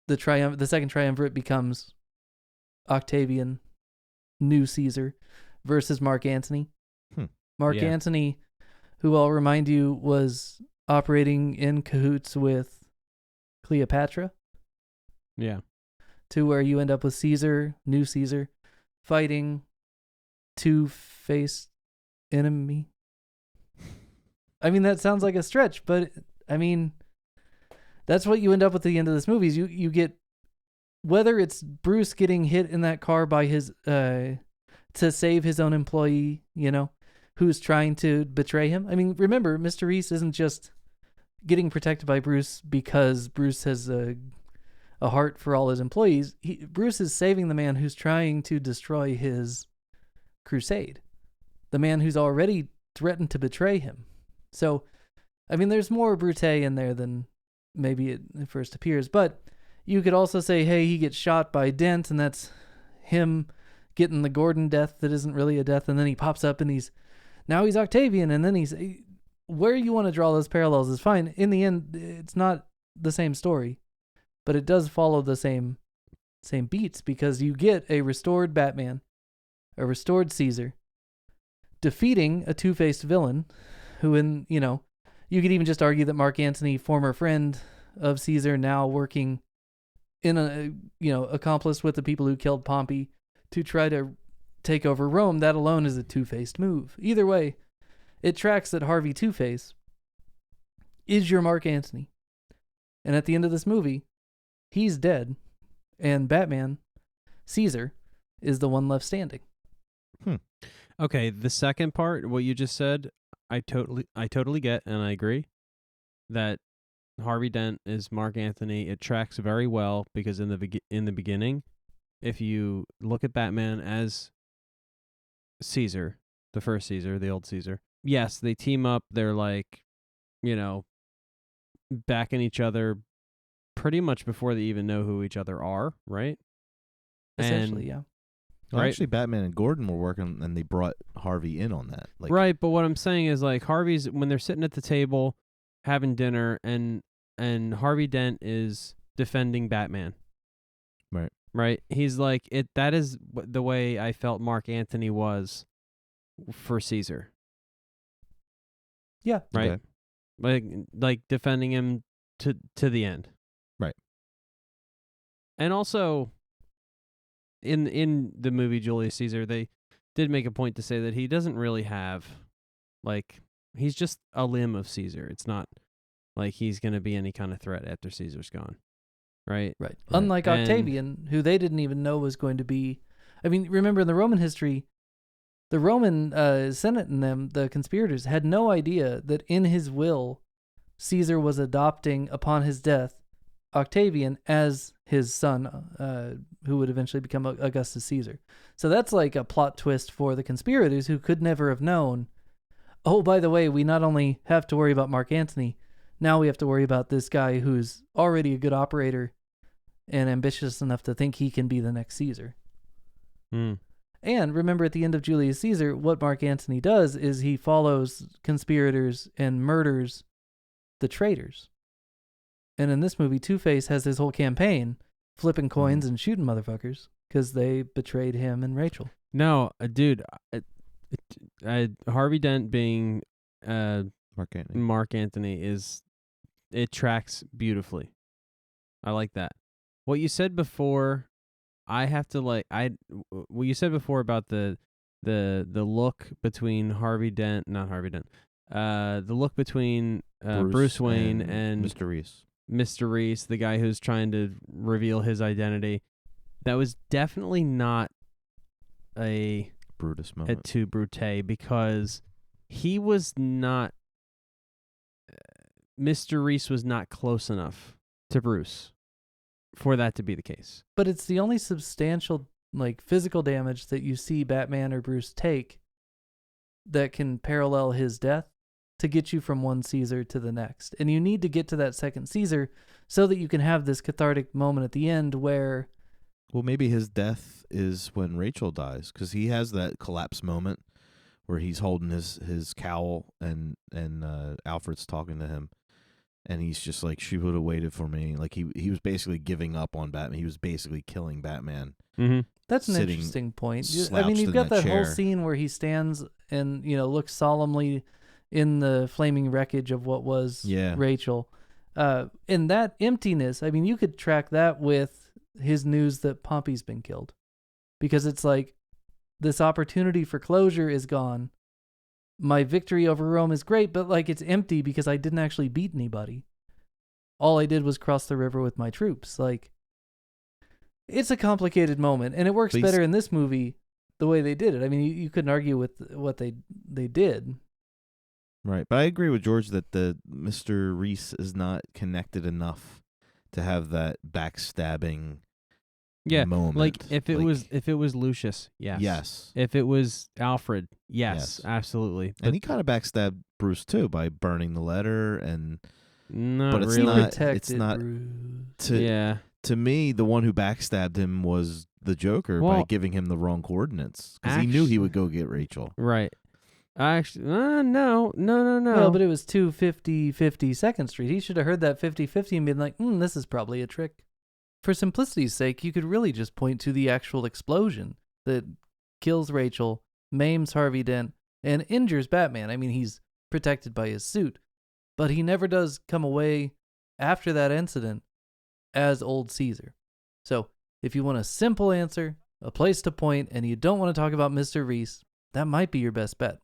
the second triumvirate becomes Octavian, new Caesar, versus Mark Antony. Mark Antony, who I'll remind you was operating in cahoots with Cleopatra. Yeah. To where you end up with Caesar, new Caesar, fighting two-faced enemy. I mean, that sounds like a stretch, but I mean, that's what you end up with at the end of this movie. Is you get, whether it's Bruce getting hit in that car by his to save his own employee, who's trying to betray him. I mean, remember, Mr. Reese isn't just getting protected by Bruce because Bruce has a heart for all his employees. Bruce is saving the man who's trying to destroy his crusade, the man who's already threatened to betray him. So, I mean, there's more Brute in there than maybe it first appears, but you could also say, hey, he gets shot by Dent, and that's him getting the Gordon death that isn't really a death, and then he pops up and he's Octavian, and then he's, where you want to draw those parallels is fine. In the end, it's not the same story, but it does follow the same beats, because you get a restored Batman, a restored Caesar, defeating a two-faced villain who, you could even just argue that Mark Antony, former friend of Caesar, now working in accomplice with the people who killed Pompey to try to take over Rome. That alone is a two-faced move. Either way, it tracks that Harvey Two-Face is your Mark Antony. And at the end of this movie, he's dead, and Batman, Caesar, is the one left standing. Okay, the second part, what you just said, I totally get, and I agree that Harvey Dent is Mark Antony. It tracks very well because in the beginning, if you look at Batman as Caesar, the first Caesar, the old Caesar, yes, they team up. They're like, backing each other pretty much before they even know who each other are, right? Essentially, yeah. Well, Right. actually, Batman and Gordon were working, and they brought Harvey in on that. Like, Right, but what I'm saying is like Harvey's when they're sitting at the table having dinner and Harvey Dent is defending Batman. Right. Right? He's like that is the way I felt Mark Antony was for Caesar. Yeah. Right? Okay. Like defending him to the end. Right. And also in the movie Julius Caesar, they did make a point to say that he doesn't really have, like, he's just a limb of Caesar. It's not like he's going to be any kind of threat after Caesar's gone. Right? Right. Unlike And- Octavian, who they didn't even know was going to be. I mean, remember in the Roman history, the Roman Senate and them, the conspirators, had no idea that in his will, Caesar was adopting, upon his death, Octavian as his son, who would eventually become Augustus Caesar. So that's like a plot twist for the conspirators who could never have known. Oh, by the way, we not only have to worry about Mark Antony, now we have to worry about this guy who's already a good operator and ambitious enough to think he can be the next Caesar. Hmm. And remember, at the end of Julius Caesar, what Mark Antony does is he follows conspirators and murders the traitors. And in this movie, Two-Face has his whole campaign flipping coins and shooting motherfuckers because they betrayed him and Rachel. No, dude, Harvey Dent being Mark Antony. Mark Antony it tracks beautifully. I like that. What you said before, I have to what you said before about the look between not Harvey Dent, the look between Bruce Wayne and Mr. Reese. Mr. Reese, the guy who's trying to reveal his identity, that was definitely not a Brutus moment. to Brute because he was not. Mr. Reese was not close enough to Bruce for that to be the case. But it's the only substantial, like, physical damage that you see Batman or Bruce take that can parallel his death to get you from one Caesar to the next. And you need to get to that second Caesar so that you can have this cathartic moment at the end where... Well, maybe his death is when Rachel dies, because he has that collapse moment where he's holding his cowl and Alfred's talking to him, and he's just like, she would have waited for me. Like he was basically giving up on Batman. He was basically killing Batman. Mm-hmm. That's an Sitting interesting point. I mean, slouched you've in got that that whole chair. scene where he stands and, looks solemnly in the flaming wreckage of what was Rachel. In that emptiness, I mean, you could track that with his news that Pompey's been killed. Because it's like, this opportunity for closure is gone. My victory over Rome is great, but like it's empty because I didn't actually beat anybody. All I did was cross the river with my troops. Like, it's a complicated moment, and it works better in this movie the way they did it. I mean, you couldn't argue with what they did. Right, but I agree with George that the Mr. Reese is not connected enough to have that backstabbing moment. Like if it was Lucius, yes. Yes. If it was Alfred, yes. Absolutely. And he kind of backstabbed Bruce too by burning the letter, and not but it's really. not. It's not. Bruce. To me, the one who backstabbed him was the Joker by giving him the wrong coordinates because he knew he would go get Rachel. Right. Actually, no. Well, but it was 250 52nd Street. He should have heard that 50-50 and been like, this is probably a trick. For simplicity's sake, you could really just point to the actual explosion that kills Rachel, maims Harvey Dent, and injures Batman. I mean, he's protected by his suit, but he never does come away after that incident as old Caesar. So, if you want a simple answer, a place to point, and you don't want to talk about Mr. Reese, that might be your best bet.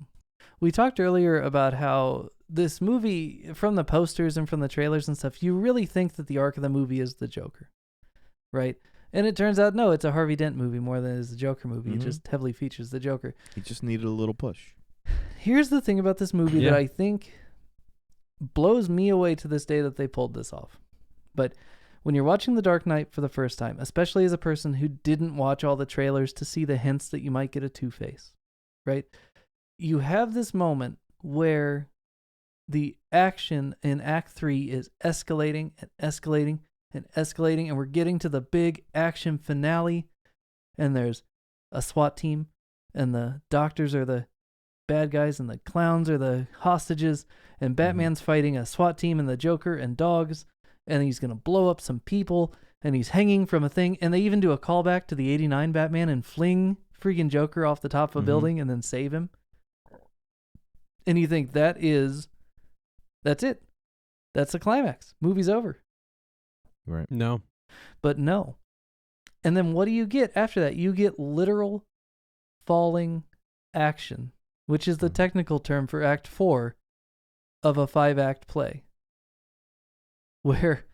We talked earlier about how this movie, from the posters and from the trailers and stuff, you really think that the arc of the movie is the Joker, right? And it turns out, no, it's a Harvey Dent movie more than it is a Joker movie. Mm-hmm. It just heavily features the Joker. He just needed a little push. Here's the thing about this movie Yeah. that I think blows me away to this day that they pulled this off. But when you're watching The Dark Knight for the first time, especially as a person who didn't watch all the trailers to see the hints that you might get a Two-Face, right? You have this moment where the action in Act 3 is escalating and escalating and escalating, and we're getting to the big action finale, and there's a SWAT team, and the doctors are the bad guys, and the clowns are the hostages, and Batman's fighting a SWAT team and the Joker and dogs, and he's going to blow up some people, and he's hanging from a thing, and they even do a callback to the 89 Batman and fling freaking Joker off the top of a building and then save him. And you think that's it. That's the climax. Movie's over. Right. No. But no. And then what do you get after that? You get literal falling action, which is the technical term for Act 4 of a 5-act play, where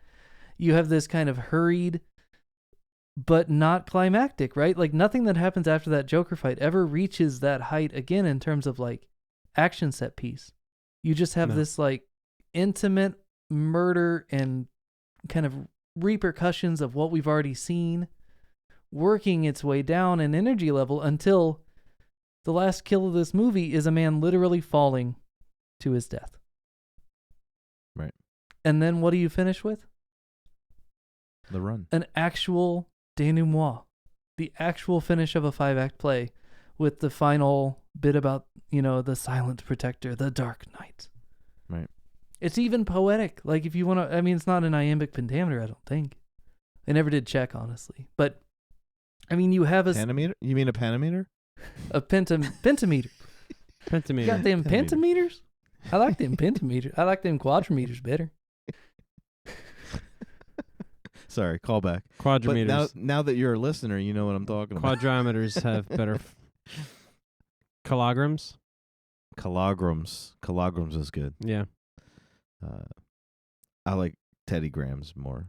you have this kind of hurried but not climactic, right? Like nothing that happens after that Joker fight ever reaches that height again in terms of like action set piece. You just have this like intimate murder and kind of repercussions of what we've already seen working its way down in energy level until the last kill of this movie is a man literally falling to his death. Right. And then what do you finish with? The run. An actual denouement. The actual finish of a 5-act play with the final bit about, the silent protector, the Dark Knight. Right. It's even poetic. Like if you want to, it's not an iambic pentameter, I don't think. I never did check, honestly. But, you have a... Pentameter? You mean a pentameter? A pentameter. Pentameter. You got them Pentameter. pentameters? I like them pentameters. I like them quadrometers better. Sorry, call back. Quadrometers. But now that you're a listener, you know what I'm talking about. Quadrometers have better kilograms. Kilograms. Kilograms is good. Yeah. I like Teddy Grams more.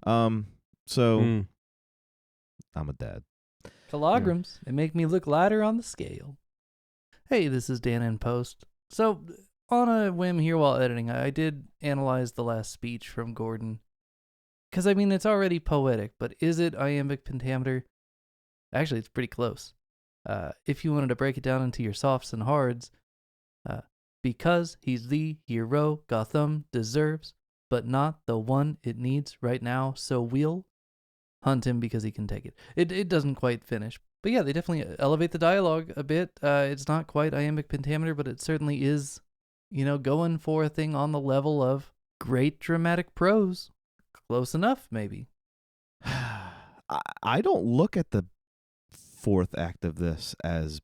So I'm a dad. Kilograms. They make me look lighter on the scale. Hey, this is Dan in Post. So, on a whim here while editing, I did analyze the last speech from Gordon. Because, it's already poetic, but is it iambic pentameter? Actually, it's pretty close. If you wanted to break it down into your softs and hards, because he's the hero Gotham deserves, but not the one it needs right now, so we'll hunt him because he can take it. It doesn't quite finish. But yeah, they definitely elevate the dialogue a bit. It's not quite iambic pentameter, but it certainly is, going for a thing on the level of great dramatic prose. Close enough, maybe. I don't look at the fourth act of this as,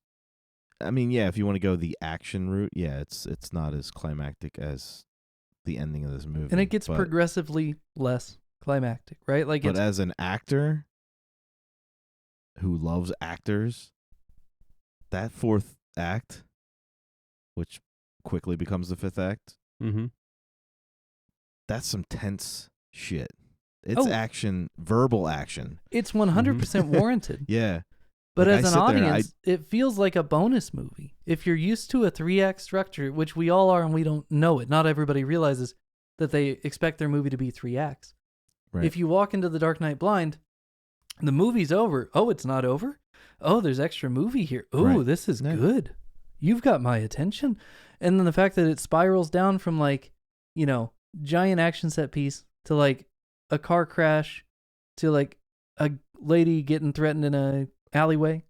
if you want to go the action route, it's not as climactic as the ending of this movie. And it gets progressively less climactic, right? Like, but as an actor who loves actors, that fourth act, which quickly becomes the fifth act, that's some tense shit. It's action, verbal action. It's 100% warranted. Yeah. But Like, as an audience, it feels like a bonus movie. If you're used to a 3-act structure, which we all are and we don't know it, not everybody realizes that they expect their movie to be 3 acts. Right. If you walk into The Dark Knight blind, the movie's over. Oh, it's not over? Oh, there's extra movie here. Oh, this is good. You've got my attention. And then the fact that it spirals down from giant action set piece to a car crash to a lady getting threatened in a alleyway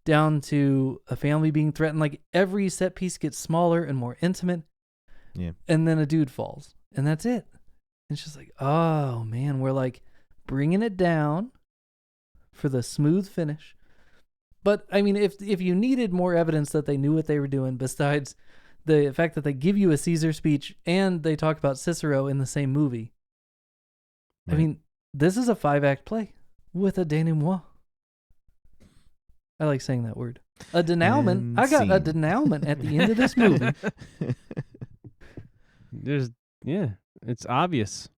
down to a family being threatened. Every set piece gets smaller and more intimate. Yeah. And then a dude falls and that's it. And it's just oh man, we're bringing it down for the smooth finish. But if you needed more evidence that they knew what they were doing, besides the fact that they give you a Caesar speech and they talk about Cicero in the same movie, right. This is a 5-act play with a denouement. I like saying that word. A denouement. I got a denouement at the end of this movie. It's obvious.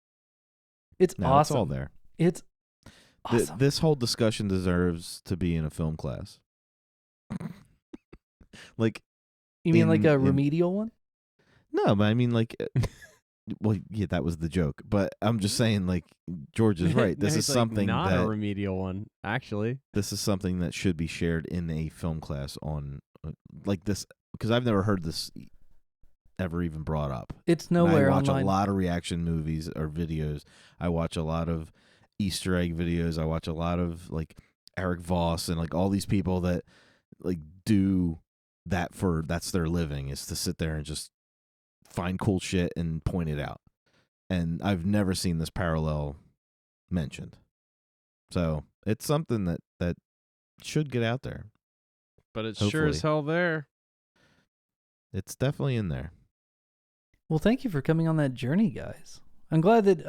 It's awesome. It's all there. It's awesome. This whole discussion deserves to be in a film class. You mean like a in- remedial one? No, but I mean like. Well, yeah, that was the joke. But I'm just saying, like, George is right. This No, is it's like something not that a remedial one, actually. this is something that should be shared in a film class on like this, because I've never heard this ever even brought up. It's And nowhere I watch online. a lot of reaction movies or videos. I watch a lot of Easter egg videos. I watch a lot of like Eric Voss and like all these people that like do that for that's their living, is to sit there and just find cool shit and point it out. And I've never seen this parallel mentioned. So it's something that should get out there. But it's sure as Hopefully. hell there. It's definitely in there. Well, thank you for coming on that journey, guys. I'm glad that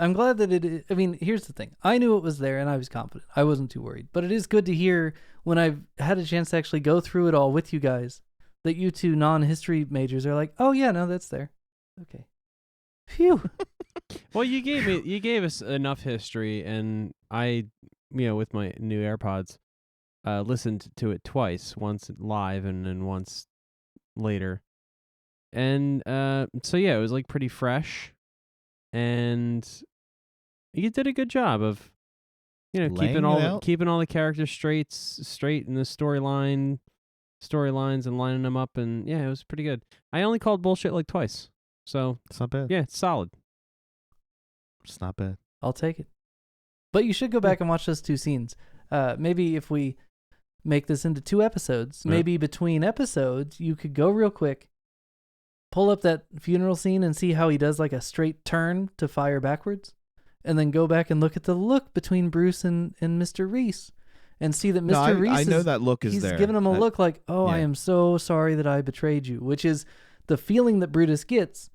it. I mean, here's the thing. I knew it was there, and I was confident. I wasn't too worried. But it is good to hear when I've had a chance to actually go through it all with you guys, that you two non-history majors are like, oh yeah, no, that's there. Okay. Phew. Well, you gave us enough history, and I, with my new AirPods, listened to it twice, once live and then once later. And so yeah, it was like pretty fresh, and you did a good job of, Laying keeping it out? keeping all the characters straight in the storylines and lining them up, and yeah, it was pretty good. I only called bullshit like twice, so It's not bad. yeah, it's solid. It's not bad. I'll take it. But you should go back and watch those two scenes. Maybe if we make this into 2 episodes, Yeah. maybe between episodes, you could go real quick, pull up that funeral scene and see how he does like a straight turn to fire backwards, and then go back and look at the look between Bruce and Mr. Reese, and see that Mr. Reese I know that look is he's there. giving him a look like, oh, I yeah. am so sorry that I betrayed you, which is the feeling that Brutus gets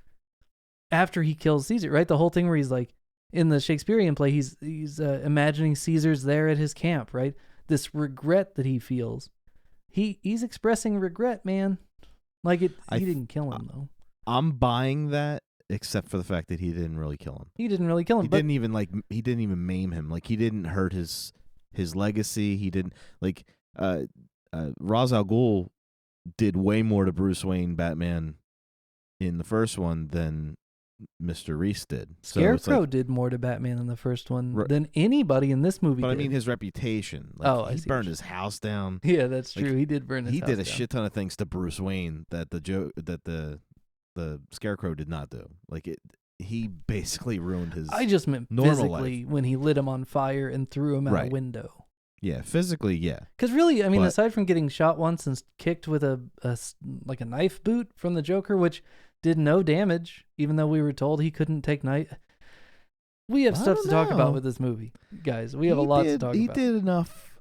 after he kills Caesar, right? The whole thing where he's like, in the Shakespearean play, he's imagining Caesar's there at his camp, right? This regret that he feels. He's expressing regret, man. Like he didn't kill him though. I'm buying that, except for the fact that he didn't really kill him. He didn't really kill him. He didn't even maim him. Like, he didn't hurt his legacy. He didn't like Ra's al Ghul did way more to Bruce Wayne Batman in the first one than Mr. Reese did. So it's Scarecrow like, did more to Batman in the first one than anybody in this movie but did. I mean his reputation. Like, Oh, I he see burned what his house down. Yeah, that's Like, true. He did burn his house He did a down. shit ton of things to Bruce Wayne that the Scarecrow did not do. Like, he basically ruined his. I just meant normal physically when he lit him on fire and threw him out a Right. window. Yeah, physically, yeah. Because really, I mean, But- aside from getting shot once and kicked with a knife boot from the Joker, which did no damage, even though we were told he couldn't take knife. We have I stuff to don't talk about know. with this movie, guys. We have a lot to talk He about. did enough.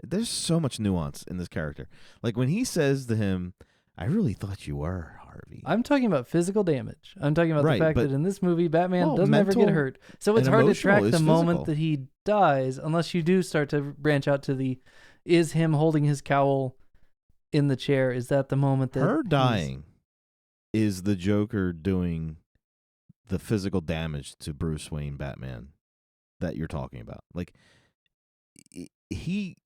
There's so much nuance in this character. Like, when he says to him, "I really thought you were Harvey." I'm talking about physical damage. I'm talking about Right, the fact but- that in this movie, Batman Well, doesn't ever get mental hurt. So it's and hard to emotional track is the moment physical. that he dies, unless you do start to branch out to is him holding his cowl in the chair. Is that the moment that Her he's- dying is the Joker doing the physical damage to Bruce Wayne Batman that you're talking about. Like, he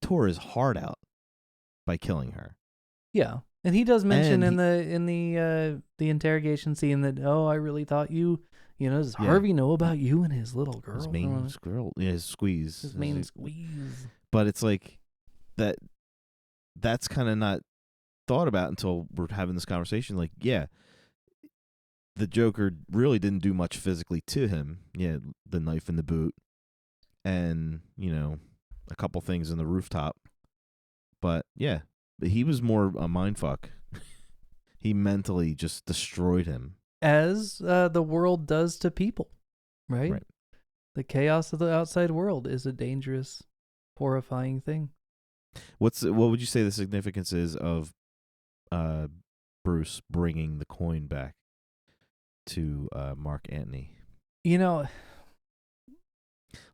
tore his heart out by killing her. Yeah, and he does mention And in the interrogation scene that, oh, I really thought you does Yeah. Harvey know about you and his little girl? His main squirrel, yeah, his squeeze. His main squeeze. But it's like that's kind of not thought about until we're having this conversation. Like, yeah, the Joker really didn't do much physically to him. Yeah, the knife in the boot, and a couple things in the rooftop. But yeah, but he was more a mindfuck. He mentally just destroyed him. As the world does to people, right? Right. The chaos of the outside world is a dangerous, horrifying thing. What would you say the significance is of Bruce bringing the coin back to Mark Antony?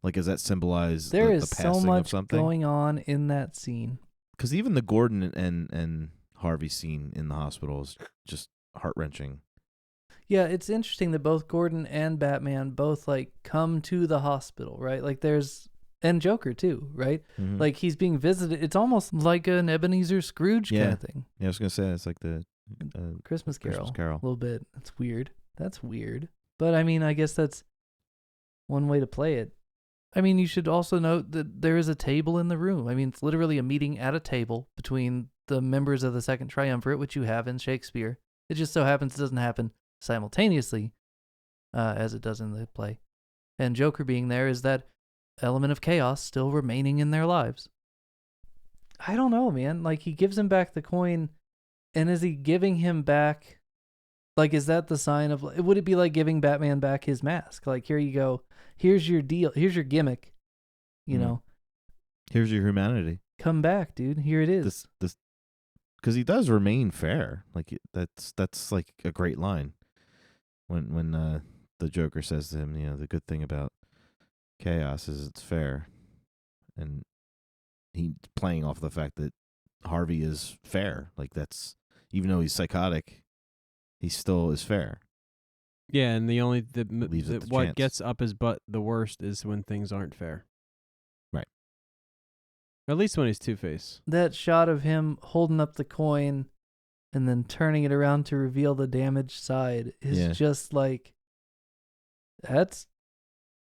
Like, does that symbolize There the is passing so of much something? going on in that scene. Because even the Gordon and Harvey scene in the hospital is just heart-wrenching. Yeah, it's interesting that both Gordon and Batman both come to the hospital, right? Like there's and Joker too, right? Mhm. Like he's being visited. It's almost like an Ebenezer Scrooge kind Yeah. of thing. Yeah, I was gonna say it's like the Christmas Carol. Christmas Carol. A little bit. That's weird. That's weird. But I mean, I guess that's one way to play it. I mean, you should also note that there is a table in the room. I mean, it's literally a meeting at a table between the members of the Second Triumvirate, which you have in Shakespeare. It just so happens it doesn't happen simultaneously as it does in the play. And Joker being there is that element of chaos still remaining in their lives. I don't know, man. Like, he gives him back the coin, and is he giving him back... Like, is that the sign of... Would it be like giving Batman back his mask? Like, here you go. Here's your deal. Here's your gimmick. You know? Here's your humanity. Come back, dude. Here it is. This, because he does remain fair. Like, that's like a great line. When the Joker says to him, you know, the good thing about chaos is it's fair. And he's playing off the fact that Harvey is fair. Like, that's... Even though he's psychotic, he still is fair. Yeah, and the only Leaves it to what chance. gets up his butt the worst is when things aren't fair. Right. At least when he's Two-Face. That shot of him holding up the coin and then turning it around to reveal the damaged side is just like... That's...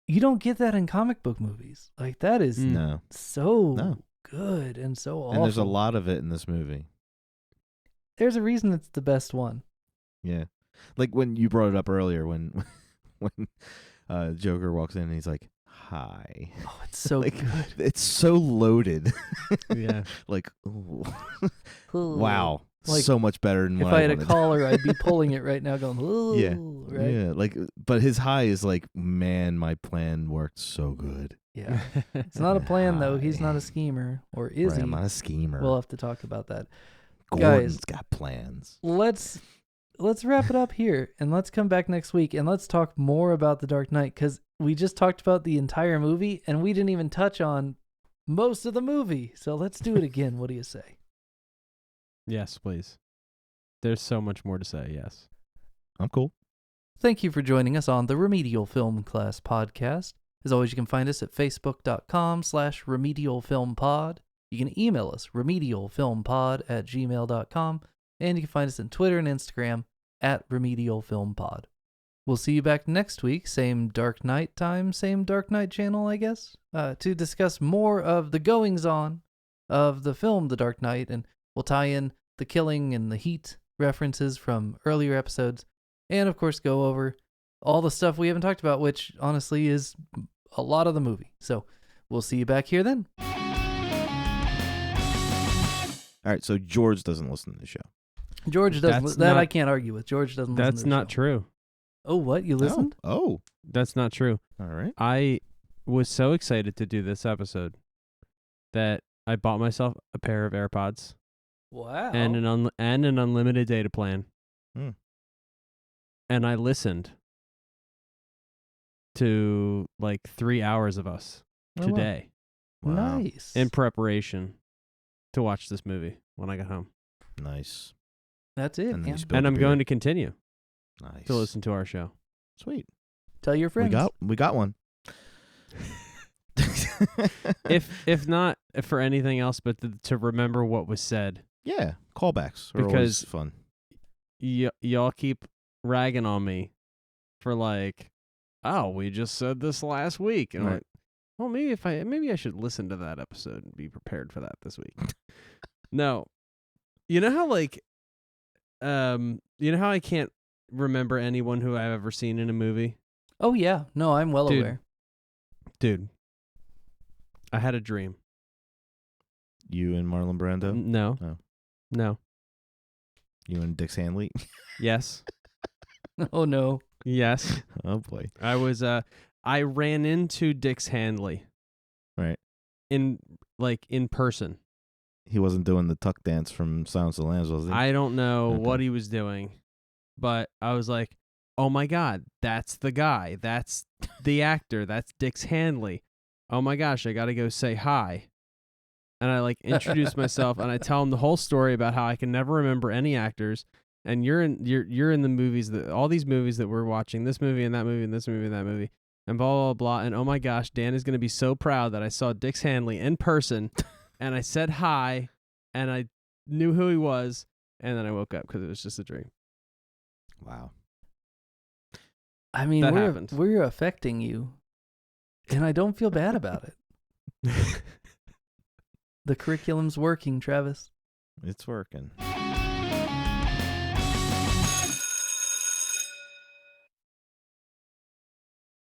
You don't get that in comic book movies. Like, that is so good and so awful. And there's a lot of it in this movie. There's a reason it's the best one. Yeah. Like when you brought it up earlier when Joker walks in and he's like, hi. Oh, it's so like, good. It's so loaded. Yeah. Like, ooh. Ooh. Wow. Like, so much better than if what I had a wanted. collar, I'd be pulling it right now going, ooh. Yeah. Right? Yeah. Like, but his high is like, man, my plan worked so good. Yeah. It's not a plan, though. He's Hi. not a schemer. Or is Right, he? I'm not a schemer. We'll have to talk about that. Gordon's Guys, got plans. Let's wrap it up here, and let's come back next week, and let's talk more about The Dark Knight, because we just talked about the entire movie, and we didn't even touch on most of the movie. So let's do it again. What do you say? Yes, please. There's so much more to say, yes. I'm cool. Thank you for joining us on the Remedial Film Class podcast. As always, you can find us at facebook.com/remedialfilmpod. You can email us, remedialfilmpod@gmail.com, and you can find us on Twitter and Instagram @remedialfilmpod. We'll see you back next week, same Dark Knight time, same Dark Knight channel, I guess, to discuss more of the goings-on of the film The Dark Knight, and we'll tie in the killing and the heat references from earlier episodes, and of course go over all the stuff we haven't talked about, which honestly is a lot of the movie. So we'll see you back here then. All right, so George doesn't listen to the show. George doesn't. I can't argue with. George doesn't listen to That's the not show. true. Oh, what? You listened? Oh. That's not true. All right. I was so excited to do this episode that I bought myself a pair of AirPods Wow. and an unlimited data plan. Hmm. And I listened to like 3 hours of us Oh, wow. today Wow. Nice. in preparation to watch this movie when I got home. Nice. That's it. And then Yeah. you spilled And the I'm beer. going to continue Nice. to listen to our show. Sweet. Tell your friends. We got one. if not for anything else, but to remember what was said. Yeah, callbacks are always Because- fun. Y'all keep ragging on me for like, oh, we just said this last week, and I'm Right. like, well, maybe I should listen to that episode and be prepared for that this week. No, you know how like, you know how I can't remember anyone who I've ever seen in a movie, Oh, yeah. No, I'm well Dude. aware. dude. I had a dream. You and Marlon Brando. No, Oh. no, You and Dix Handley. yes, Oh, no. yes. Oh boy. I ran into Dix Handley Right. in person. He wasn't doing the tuck dance from Silence of the Lambs, was he? I don't know Okay. what he was doing, but I was like, oh my God, that's the guy. That's the actor. That's Dix Handley. Oh my gosh, I got to go say hi. And I like introduce myself and I tell him the whole story about how I can never remember any actors. And you're in the movies all these movies that we're watching, this movie and that movie and this movie and that movie. and blah, blah, blah. And oh my gosh, Dan is going to be so proud that I saw Dix Hanley in person and I said hi and I knew who he was. And then I woke up because it was just a dream. Wow. I mean, That happened. we're affecting you, and I don't feel bad about it. The curriculum's working, Travis. It's working.